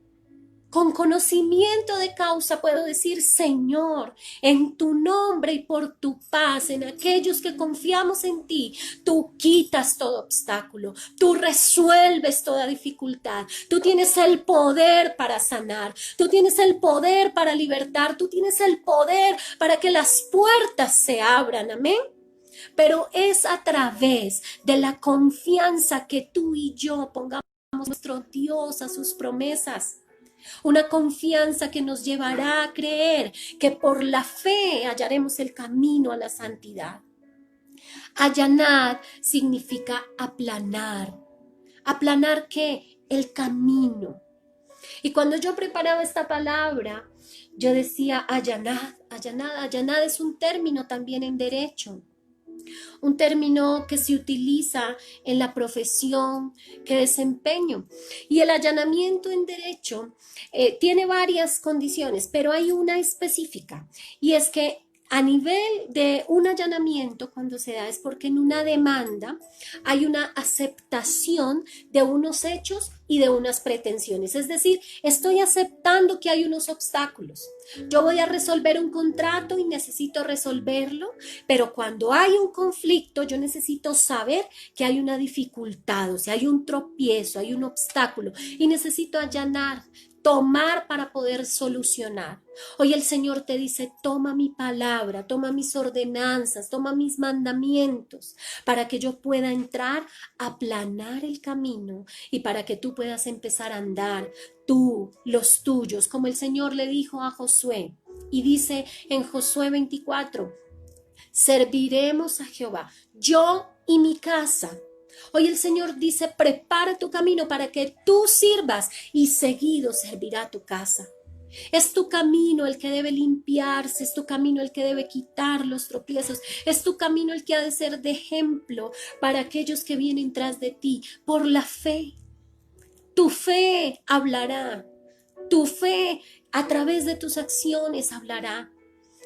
con conocimiento de causa, puedo decir, Señor, en tu nombre y por tu paz, en aquellos que confiamos en ti, tú quitas todo obstáculo, tú resuelves toda dificultad, tú tienes el poder para sanar, tú tienes el poder para libertar, tú tienes el poder para que las puertas se abran, amén. Pero es a través de la confianza que tú y yo pongamos a nuestro Dios a sus promesas. Una confianza que nos llevará a creer que por la fe hallaremos el camino a la santidad. Allanar significa aplanar. ¿Aplanar qué? El camino. Y cuando yo preparaba esta palabra, yo decía allanad, allanad. Allanad es un término también en derecho. Un término que se utiliza en la profesión que desempeño. Y el allanamiento en derecho tiene varias condiciones, pero hay una específica, y es que a nivel de un allanamiento, cuando se da, es porque en una demanda hay una aceptación de unos hechos y de unas pretensiones. Es decir, estoy aceptando que hay unos obstáculos. Yo voy a resolver un contrato y necesito resolverlo, pero cuando hay un conflicto, yo necesito saber que hay una dificultad, o sea, hay un tropiezo, hay un obstáculo, y necesito allanar, tomar para poder solucionar. Hoy el Señor te dice, toma mi palabra, toma mis ordenanzas, toma mis mandamientos, para que yo pueda entrar a aplanar el camino y para que tú puedas empezar a andar, tú, los tuyos, como el Señor le dijo a Josué. Y dice en Josué 24, serviremos a Jehová, yo y mi casa. Hoy el Señor dice, prepara tu camino para que tú sirvas y seguido servirá tu casa. Es tu camino el que debe limpiarse, es tu camino el que debe quitar los tropiezos, es tu camino el que ha de ser de ejemplo para aquellos que vienen tras de ti por la fe. Tu fe hablará, tu fe a través de tus acciones hablará.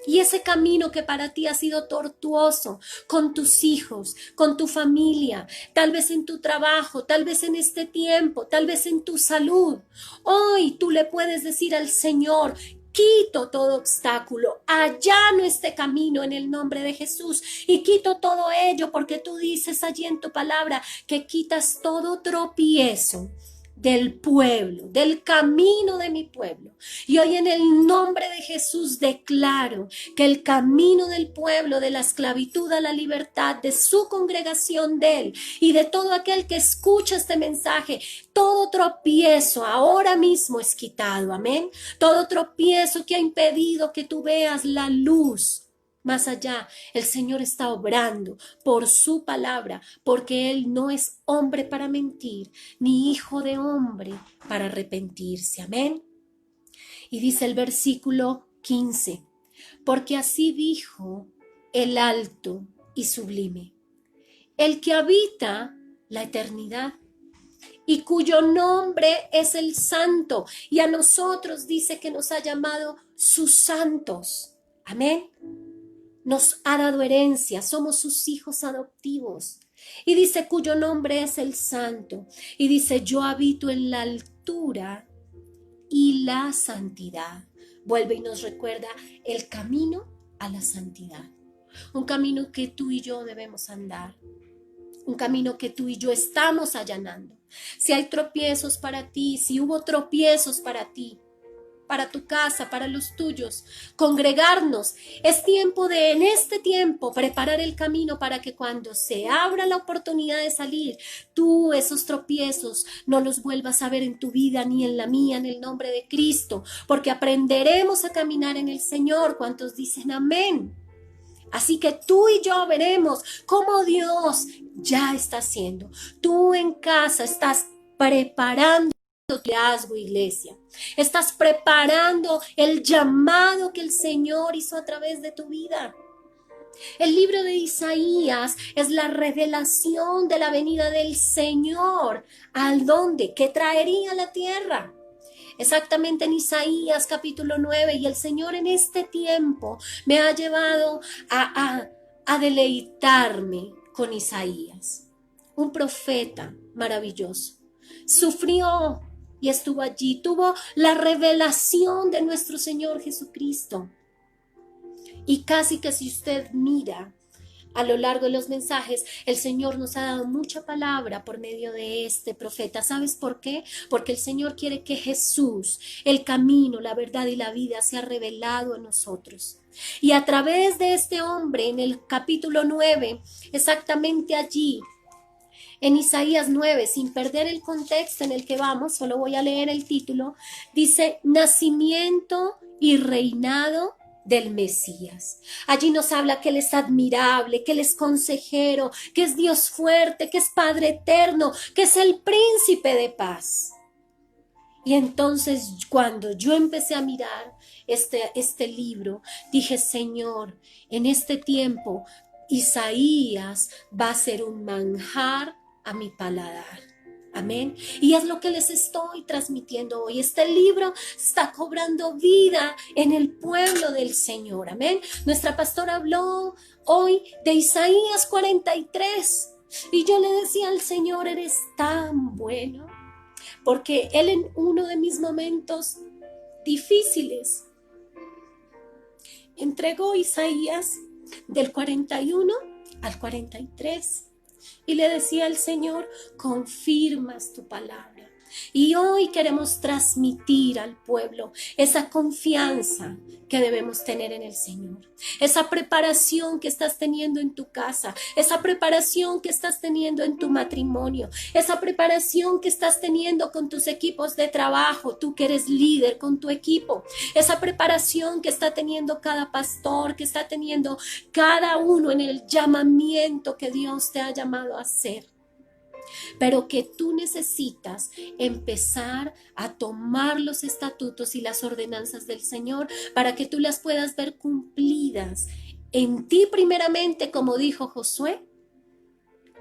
Y ese camino que para ti ha sido tortuoso con tus hijos, con tu familia, tal vez en tu trabajo, tal vez en este tiempo, tal vez en tu salud, hoy tú le puedes decir al Señor, quito todo obstáculo, allano este camino en el nombre de Jesús y quito todo ello porque tú dices allí en tu palabra que quitas todo tropiezo del pueblo, del camino de mi pueblo. Y hoy en el nombre de Jesús declaro que el camino del pueblo, de la esclavitud a la libertad, de su congregación de él y de todo aquel que escucha este mensaje, todo tropiezo ahora mismo es quitado, amén. Todo tropiezo que ha impedido que tú veas la luz más allá, el Señor está obrando por su palabra, porque Él no es hombre para mentir, ni hijo de hombre para arrepentirse. Amén. Y dice el versículo 15, porque así dijo el alto y sublime, el que habita la eternidad y cuyo nombre es el santo, y a nosotros dice que nos ha llamado sus santos. Amén. Nos ha dado herencia, somos sus hijos adoptivos. Y dice cuyo nombre es el santo. Y dice yo habito en la altura y la santidad. vuelve y nos recuerda el camino a la santidad. Un camino que tú y yo debemos andar. Un camino que tú y yo estamos allanando. Si hay tropiezos para ti, si hubo tropiezos para ti, para tu casa, para los tuyos, congregarnos. Es tiempo de, en este tiempo, preparar el camino para que cuando se abra la oportunidad de salir, tú esos tropiezos no los vuelvas a ver en tu vida ni en la mía, en el nombre de Cristo, porque aprenderemos a caminar en el Señor. ¿Cuántos dicen amén? Así que tú y yo veremos cómo Dios ya está haciendo. Tú en casa estás preparando tu liderazgo, iglesia. Estás preparando el llamado que el Señor hizo a través de tu vida. El libro de Isaías es la revelación de la venida del Señor. ¿Al dónde? ¿Qué traería a la tierra? Exactamente en Isaías capítulo 9, y el Señor en este tiempo me ha llevado a deleitarme con Isaías, un profeta maravilloso. Sufrió y estuvo allí, tuvo la revelación de nuestro Señor Jesucristo. Y casi que si usted mira a lo largo de los mensajes, el Señor nos ha dado mucha palabra por medio de este profeta. ¿Sabes por qué? Porque el Señor quiere que Jesús, el camino, la verdad y la vida, sea revelado a nosotros. Y a través de este hombre, en el capítulo 9, exactamente allí, en Isaías 9, sin perder el contexto en el que vamos, solo voy a leer el título, dice: nacimiento y reinado del Mesías. Allí nos habla que Él es admirable, que Él es consejero, que es Dios fuerte, que es Padre eterno, que es el príncipe de paz. Y entonces cuando yo empecé a mirar este libro, dije: Señor, en este tiempo Isaías va a ser un manjar a mi paladar. Amén. Y es lo que les estoy transmitiendo hoy. Este libro está cobrando vida en el pueblo del Señor. Amén. Nuestra pastora habló hoy de Isaías 43. Y yo le decía al Señor: eres tan bueno. Porque Él, en uno de mis momentos difíciles, entregó Isaías del 41 al 43. Y le decía al Señor: confirmas tu palabra. Y hoy queremos transmitir al pueblo esa confianza que debemos tener en el Señor. Esa preparación que estás teniendo en tu casa, esa preparación que estás teniendo en tu matrimonio, esa preparación que estás teniendo con tus equipos de trabajo, tú que eres líder con tu equipo, esa preparación que está teniendo cada pastor, que está teniendo cada uno en el llamamiento que Dios te ha llamado a hacer. Pero que tú necesitas empezar a tomar los estatutos y las ordenanzas del Señor para que tú las puedas ver cumplidas en ti primeramente, como dijo Josué.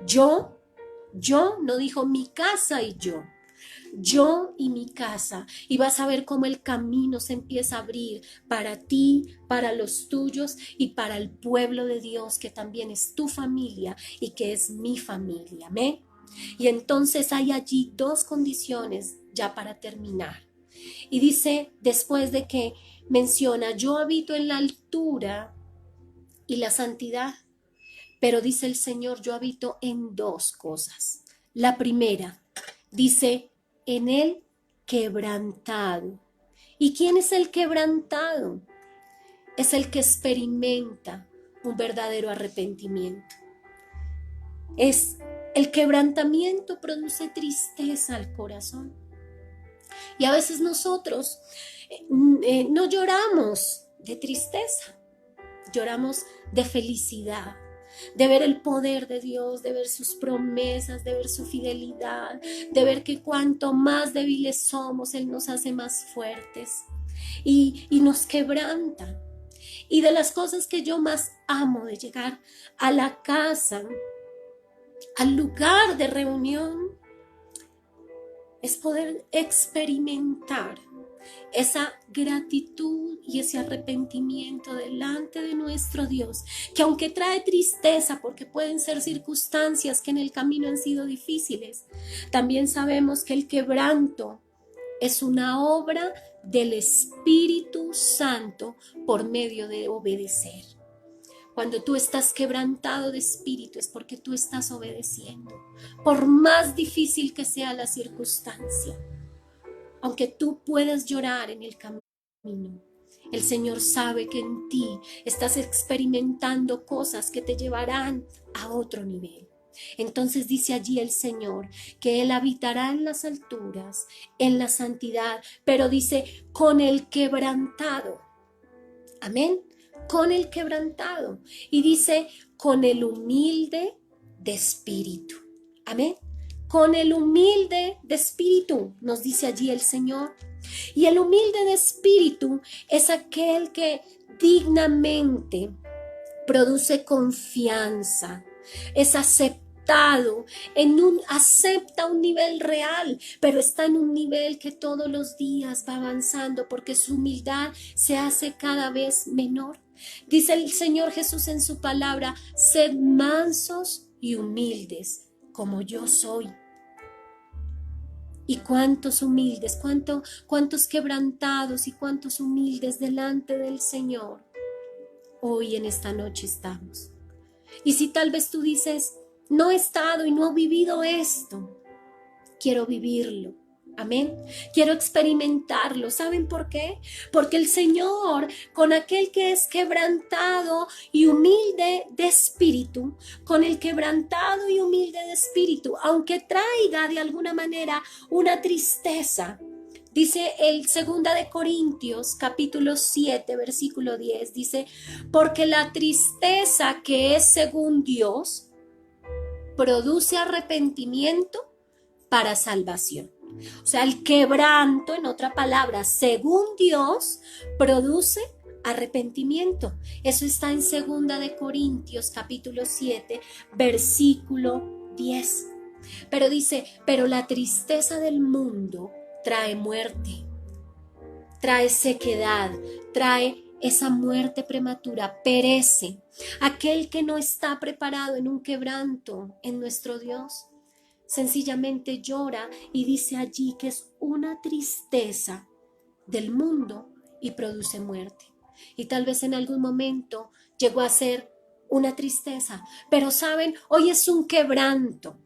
Yo, no dijo mi casa y yo y mi casa, y vas a ver cómo el camino se empieza a abrir para ti, para los tuyos y para el pueblo de Dios, que también es tu familia y que es mi familia. Amén. Y entonces hay allí dos condiciones ya para terminar. Y dice, después de que menciona: yo habito en la altura y la santidad, pero dice el Señor: yo habito en dos cosas. La primera, dice: en el quebrantado. ¿Y quién es el quebrantado? Es el que experimenta un verdadero arrepentimiento. El quebrantamiento produce tristeza al corazón. Y a veces nosotros no lloramos de tristeza, lloramos de felicidad, de ver el poder de Dios, de ver sus promesas, de ver su fidelidad, de ver que cuanto más débiles somos, Él nos hace más fuertes y nos quebranta. Y de las cosas que yo más amo de llegar a la casa, al lugar de reunión, es poder experimentar esa gratitud y ese arrepentimiento delante de nuestro Dios, que aunque trae tristeza porque pueden ser circunstancias que en el camino han sido difíciles, también sabemos que el quebranto es una obra del Espíritu Santo por medio de obedecer. Cuando tú estás quebrantado de espíritu es porque tú estás obedeciendo, por más difícil que sea la circunstancia. Aunque tú puedas llorar en el camino, el Señor sabe que en ti estás experimentando cosas que te llevarán a otro nivel. Entonces dice allí el Señor que Él habitará en las alturas, en la santidad, pero dice con el quebrantado. Amén. Con el quebrantado. Y dice con el humilde de espíritu. Amén. Con el humilde de espíritu, nos dice allí el Señor. Y el humilde de espíritu es aquel que dignamente produce confianza, es aceptado, acepta un nivel real, pero está en un nivel que todos los días va avanzando porque su humildad se hace cada vez menor. Dice el Señor Jesús en su palabra, sed mansos y humildes como yo soy. Y cuántos humildes, cuántos quebrantados y cuántos humildes delante del Señor hoy en esta noche estamos. Y si tal vez tú dices, no he estado y no he vivido esto, quiero vivirlo. Amén. Quiero experimentarlo. ¿Saben por qué? Porque el Señor, con aquel que es quebrantado y humilde de espíritu, con el quebrantado y humilde de espíritu, aunque traiga de alguna manera una tristeza, dice el 2 de Corintios, capítulo 7, versículo 10, dice, porque la tristeza que es según Dios produce arrepentimiento para salvación. O sea, el quebranto, en otra palabra, según Dios, produce arrepentimiento. Eso está en 2 de Corintios, capítulo 7, versículo 10. Pero dice, pero la tristeza del mundo trae muerte, trae sequedad, trae esa muerte prematura, perece. Aquel que no está preparado en un quebranto en nuestro Dios, sencillamente llora y dice allí que es una tristeza del mundo y produce muerte. Y tal vez en algún momento llegó a ser una tristeza, pero saben, hoy es un quebranto.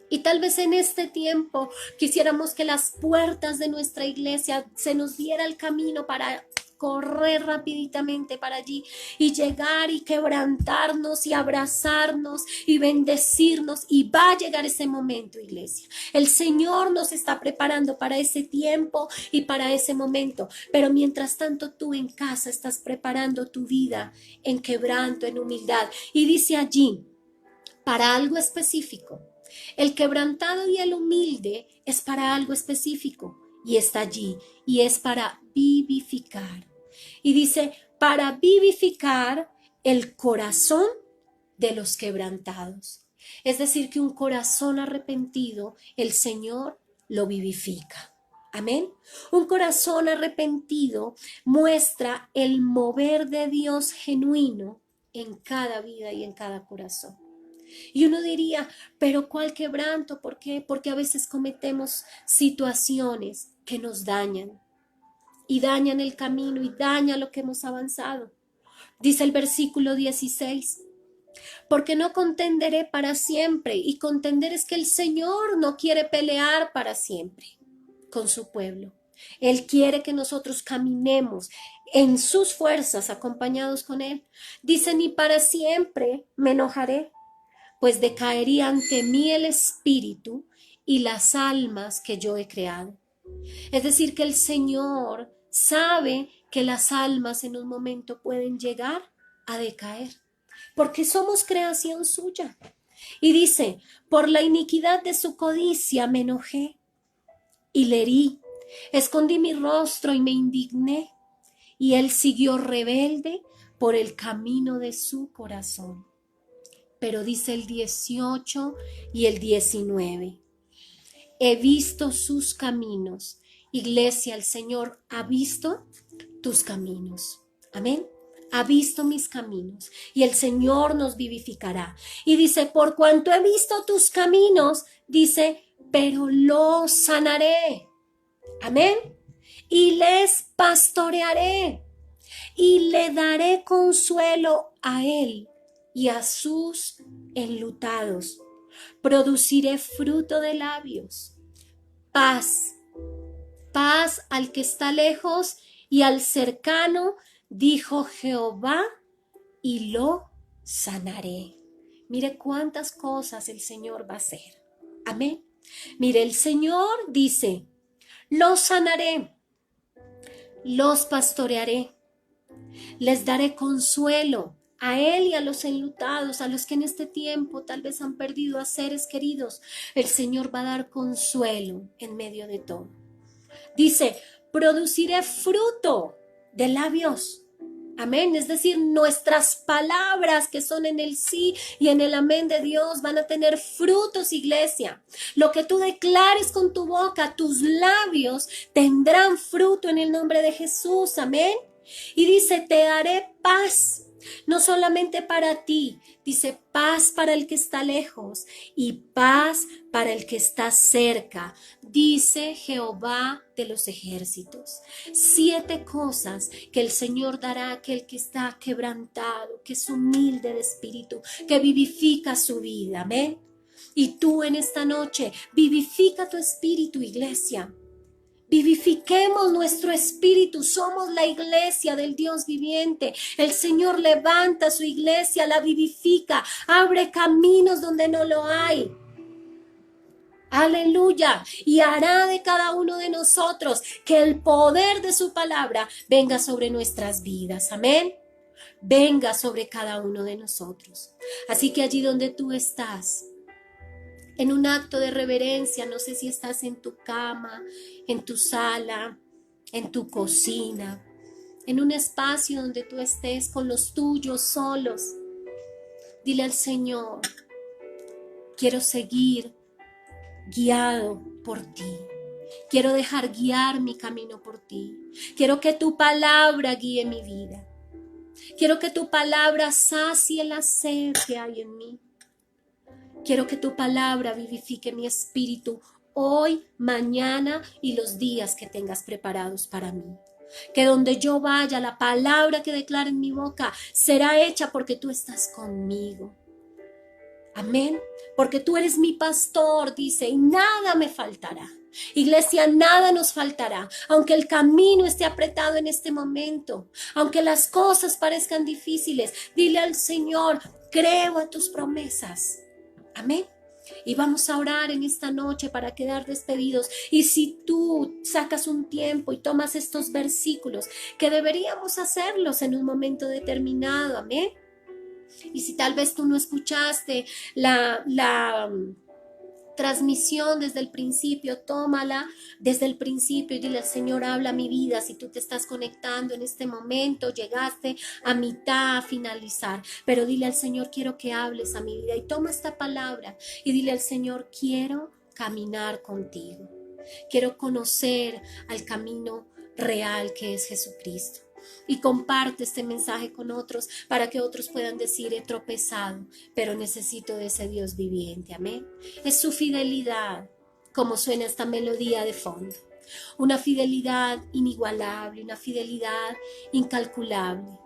Y tal vez en este tiempo quisiéramos que las puertas de nuestra iglesia se nos diera el camino para correr rapiditamente para allí y llegar y quebrantarnos y abrazarnos y bendecirnos, y va a llegar ese momento, iglesia. El Señor nos está preparando para ese tiempo y para ese momento, pero mientras tanto tú en casa estás preparando tu vida en quebranto, en humildad, y dice allí, para algo específico. El quebrantado y el humilde es para algo específico y está allí, y es para vivificar. Y dice, para vivificar el corazón de los quebrantados. Es decir, que un corazón arrepentido, el Señor lo vivifica. Amén. Un corazón arrepentido muestra el mover de Dios genuino en cada vida y en cada corazón. Y uno diría, pero ¿cuál quebranto? ¿Por qué? Porque a veces cometemos situaciones que nos dañan y dañan el camino y dañan lo que hemos avanzado. Dice el versículo 16, porque no contenderé para siempre, y contender es que el Señor no quiere pelear para siempre con su pueblo. Él quiere que nosotros caminemos en sus fuerzas acompañados con Él. Dice, ni para siempre me enojaré, pues decaería ante mí el espíritu y las almas que yo he creado. Es decir, que el Señor sabe que las almas en un momento pueden llegar a decaer, porque somos creación suya. Y dice, por la iniquidad de su codicia me enojé y le herí, escondí mi rostro y me indigné, y él siguió rebelde por el camino de su corazón. Pero dice el 18 y el 19, he visto sus caminos. Iglesia, el Señor ha visto tus caminos. Amén. Ha visto mis caminos y el Señor nos vivificará. Y dice, por cuanto he visto tus caminos, dice, pero lo sanaré. Amén. Y les pastorearé y le daré consuelo a él y a sus enlutados. Produciré fruto de labios, paz, paz al que está lejos y al cercano, dijo Jehová, y lo sanaré. Mire cuántas cosas el Señor va a hacer. Amén. Mire, el Señor dice, los sanaré, los pastorearé, les daré consuelo a él y a los enlutados, a los que en este tiempo tal vez han perdido a seres queridos. El Señor va a dar consuelo en medio de todo. Dice, produciré fruto de labios. Amén, es decir, nuestras palabras que son en el sí y en el amén de Dios van a tener frutos, iglesia. Lo que tú declares con tu boca, tus labios tendrán fruto en el nombre de Jesús, amén. Y dice, te daré paz, no solamente para ti, dice paz para el que está lejos y paz para el que está cerca, dice Jehová de los ejércitos. 7 cosas que el Señor dará a aquel que está quebrantado, que es humilde de espíritu, que vivifica su vida, amén. Y tú en esta noche vivifica tu espíritu, iglesia. Vivifiquemos nuestro espíritu, somos la iglesia del Dios viviente. El Señor levanta su iglesia, la vivifica, abre caminos donde no lo hay. Aleluya. Y hará de cada uno de nosotros que el poder de su palabra venga sobre nuestras vidas. Amén. Venga sobre cada uno de nosotros. Así que allí donde tú estás, en un acto de reverencia, no sé si estás en tu cama, en tu sala, en tu cocina, en un espacio donde tú estés con los tuyos solos. Dile al Señor, quiero seguir guiado por ti. Quiero dejar guiar mi camino por ti. Quiero que tu palabra guíe mi vida. Quiero que tu palabra sacie la sed que hay en mí. Quiero que tu palabra vivifique mi espíritu hoy, mañana y los días que tengas preparados para mí. Que donde yo vaya, la palabra que declare en mi boca será hecha porque tú estás conmigo. Amén. Porque tú eres mi pastor, dice, y nada me faltará. Iglesia, nada nos faltará, aunque el camino esté apretado en este momento, aunque las cosas parezcan difíciles, dile al Señor, creo a tus promesas. Amén. Y vamos a orar en esta noche para quedar despedidos. Y si tú sacas un tiempo y tomas estos versículos, que deberíamos hacerlos en un momento determinado, amén. Y si tal vez tú no escuchaste la transmisión desde el principio, tómala desde el principio y dile al Señor, habla mi vida. Si tú te estás conectando en este momento, llegaste a mitad, a finalizar, pero dile al Señor, quiero que hables a mi vida, y toma esta palabra y dile al Señor, quiero caminar contigo, quiero conocer al camino real que es Jesucristo. Y comparte este mensaje con otros para que otros puedan decir, he tropezado, pero necesito de ese Dios viviente. Amén. Es su fidelidad, como suena esta melodía de fondo. Una fidelidad inigualable, una fidelidad incalculable.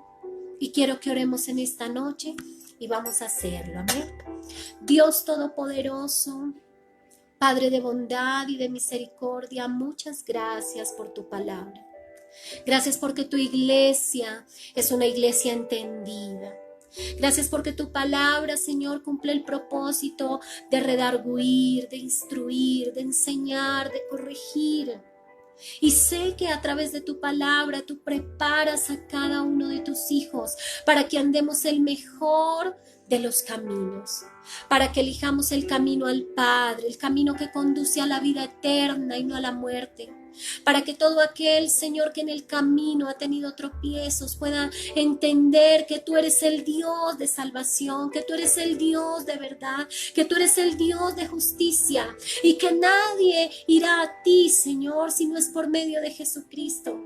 Y quiero que oremos en esta noche y vamos a hacerlo. Amén. Dios Todopoderoso, Padre de bondad y de misericordia, muchas gracias por tu palabra. Gracias porque tu iglesia es una iglesia entendida. Gracias porque tu palabra, Señor, cumple el propósito de redarguir, de instruir, de enseñar, de corregir. Y sé que a través de tu palabra tú preparas a cada uno de tus hijos para que andemos el mejor de los caminos, para que elijamos el camino al Padre, el camino que conduce a la vida eterna y no a la muerte. Para que todo aquel, Señor, que en el camino ha tenido tropiezos pueda entender que tú eres el Dios de salvación, que tú eres el Dios de verdad, que tú eres el Dios de justicia y que nadie irá a ti, Señor, si no es por medio de Jesucristo,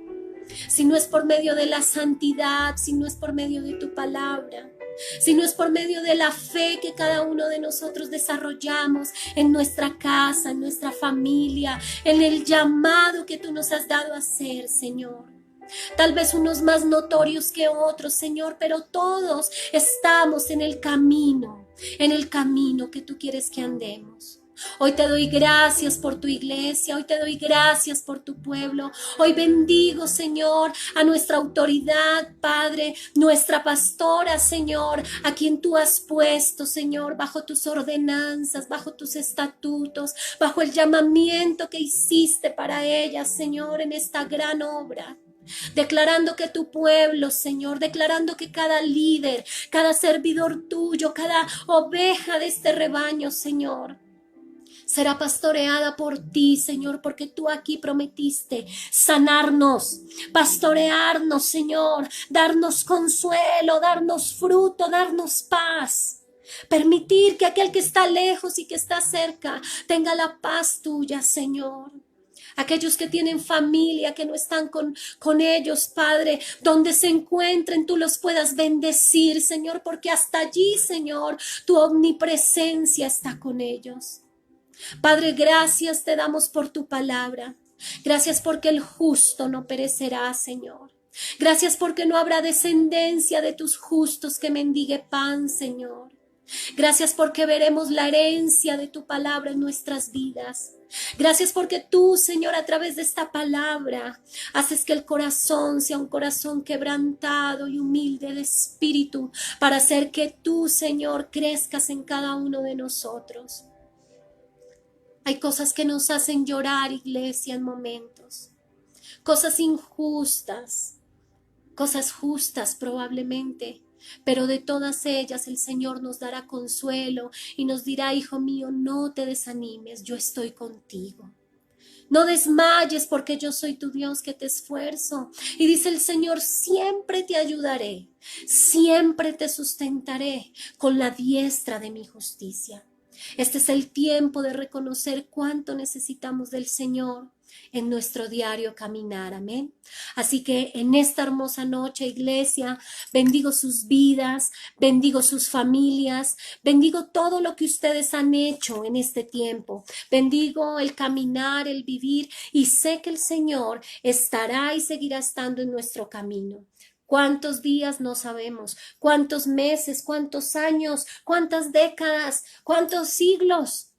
si no es por medio de la santidad, si no es por medio de tu palabra. sino es por medio de la fe que cada uno de nosotros desarrollamos en nuestra casa, en nuestra familia, en el llamado que tú nos has dado a hacer, Señor. Tal vez unos más notorios que otros, Señor, pero todos estamos en el camino que tú quieres que andemos. Hoy te doy gracias por tu iglesia, hoy te doy gracias por tu pueblo. Hoy bendigo, Señor, a nuestra autoridad, Padre, nuestra pastora, Señor, a quien tú has puesto, Señor, bajo tus ordenanzas, bajo tus estatutos, bajo el llamamiento que hiciste para ella, Señor, en esta gran obra. Declarando que tu pueblo, Señor, declarando que cada líder, cada servidor tuyo, cada oveja de este rebaño, Señor, será pastoreada por ti, Señor, porque tú aquí prometiste sanarnos, pastorearnos, Señor, darnos consuelo, darnos fruto, darnos paz. Permitir que aquel que está lejos y que está cerca tenga la paz tuya, Señor. Aquellos que tienen familia, que no están con ellos, Padre, donde se encuentren, tú los puedas bendecir, Señor, porque hasta allí, Señor, tu omnipresencia está con ellos. Padre, gracias te damos por tu palabra. Gracias porque el justo no perecerá, Señor. Gracias porque no habrá descendencia de tus justos que mendigue pan, Señor. Gracias porque veremos la herencia de tu palabra en nuestras vidas. Gracias porque tú, Señor, a través de esta palabra haces que el corazón sea un corazón quebrantado y humilde de espíritu para hacer que tú, Señor, crezcas en cada uno de nosotros. Hay cosas que nos hacen llorar, iglesia, en momentos. Cosas injustas, cosas justas probablemente. Pero de todas ellas el Señor nos dará consuelo y nos dirá, hijo mío, no te desanimes, yo estoy contigo. No desmayes porque yo soy tu Dios que te esfuerzo. Y dice el Señor, siempre te ayudaré, siempre te sustentaré con la diestra de mi justicia. Este es el tiempo de reconocer cuánto necesitamos del Señor en nuestro diario caminar, amén. Así que en esta hermosa noche, iglesia, bendigo sus vidas, bendigo sus familias, bendigo todo lo que ustedes han hecho en este tiempo, bendigo el caminar, el vivir, y sé que el Señor estará y seguirá estando en nuestro camino. ¿Cuántos días? No sabemos. ¿Cuántos meses? ¿Cuántos años? ¿Cuántas décadas? ¿Cuántos siglos?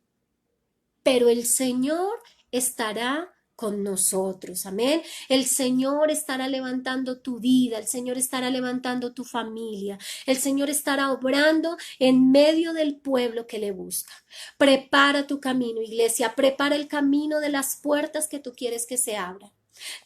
Pero el Señor estará con nosotros, amén. El Señor estará levantando tu vida, el Señor estará levantando tu familia, el Señor estará obrando en medio del pueblo que le busca. Prepara tu camino, iglesia, prepara el camino de las puertas que tú quieres que se abran.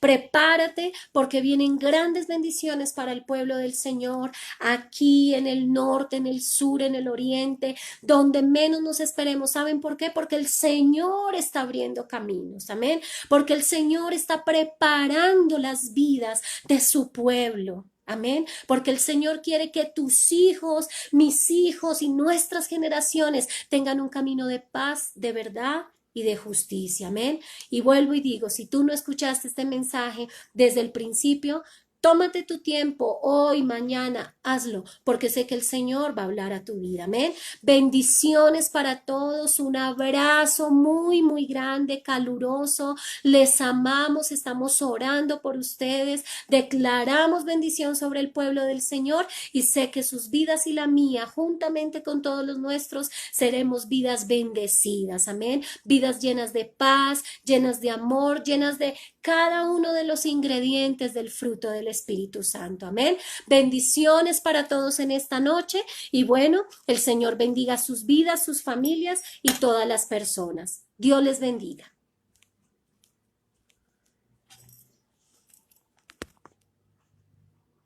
Prepárate porque vienen grandes bendiciones para el pueblo del Señor aquí en el norte, en el sur, en el oriente, donde menos nos esperemos. ¿Saben por qué? Porque el Señor está abriendo caminos, amén, porque el Señor está preparando las vidas de su pueblo. Amén, porque el Señor quiere que tus hijos, mis hijos y nuestras generaciones tengan un camino de paz, de verdad y de justicia, amén. Y vuelvo y digo, si tú no escuchaste este mensaje desde el principio, tómate tu tiempo hoy, mañana, hazlo, porque sé que el Señor va a hablar a tu vida, amén. Bendiciones para todos, un abrazo muy, muy grande, caluroso, les amamos, estamos orando por ustedes, declaramos bendición sobre el pueblo del Señor y sé que sus vidas y la mía, juntamente con todos los nuestros, seremos vidas bendecidas, amén, vidas llenas de paz, llenas de amor, llenas de cada uno de los ingredientes del fruto del Espíritu Santo, amén. Bendiciones para todos en esta noche y bueno, el Señor bendiga sus vidas, sus familias y todas las personas. Dios les bendiga.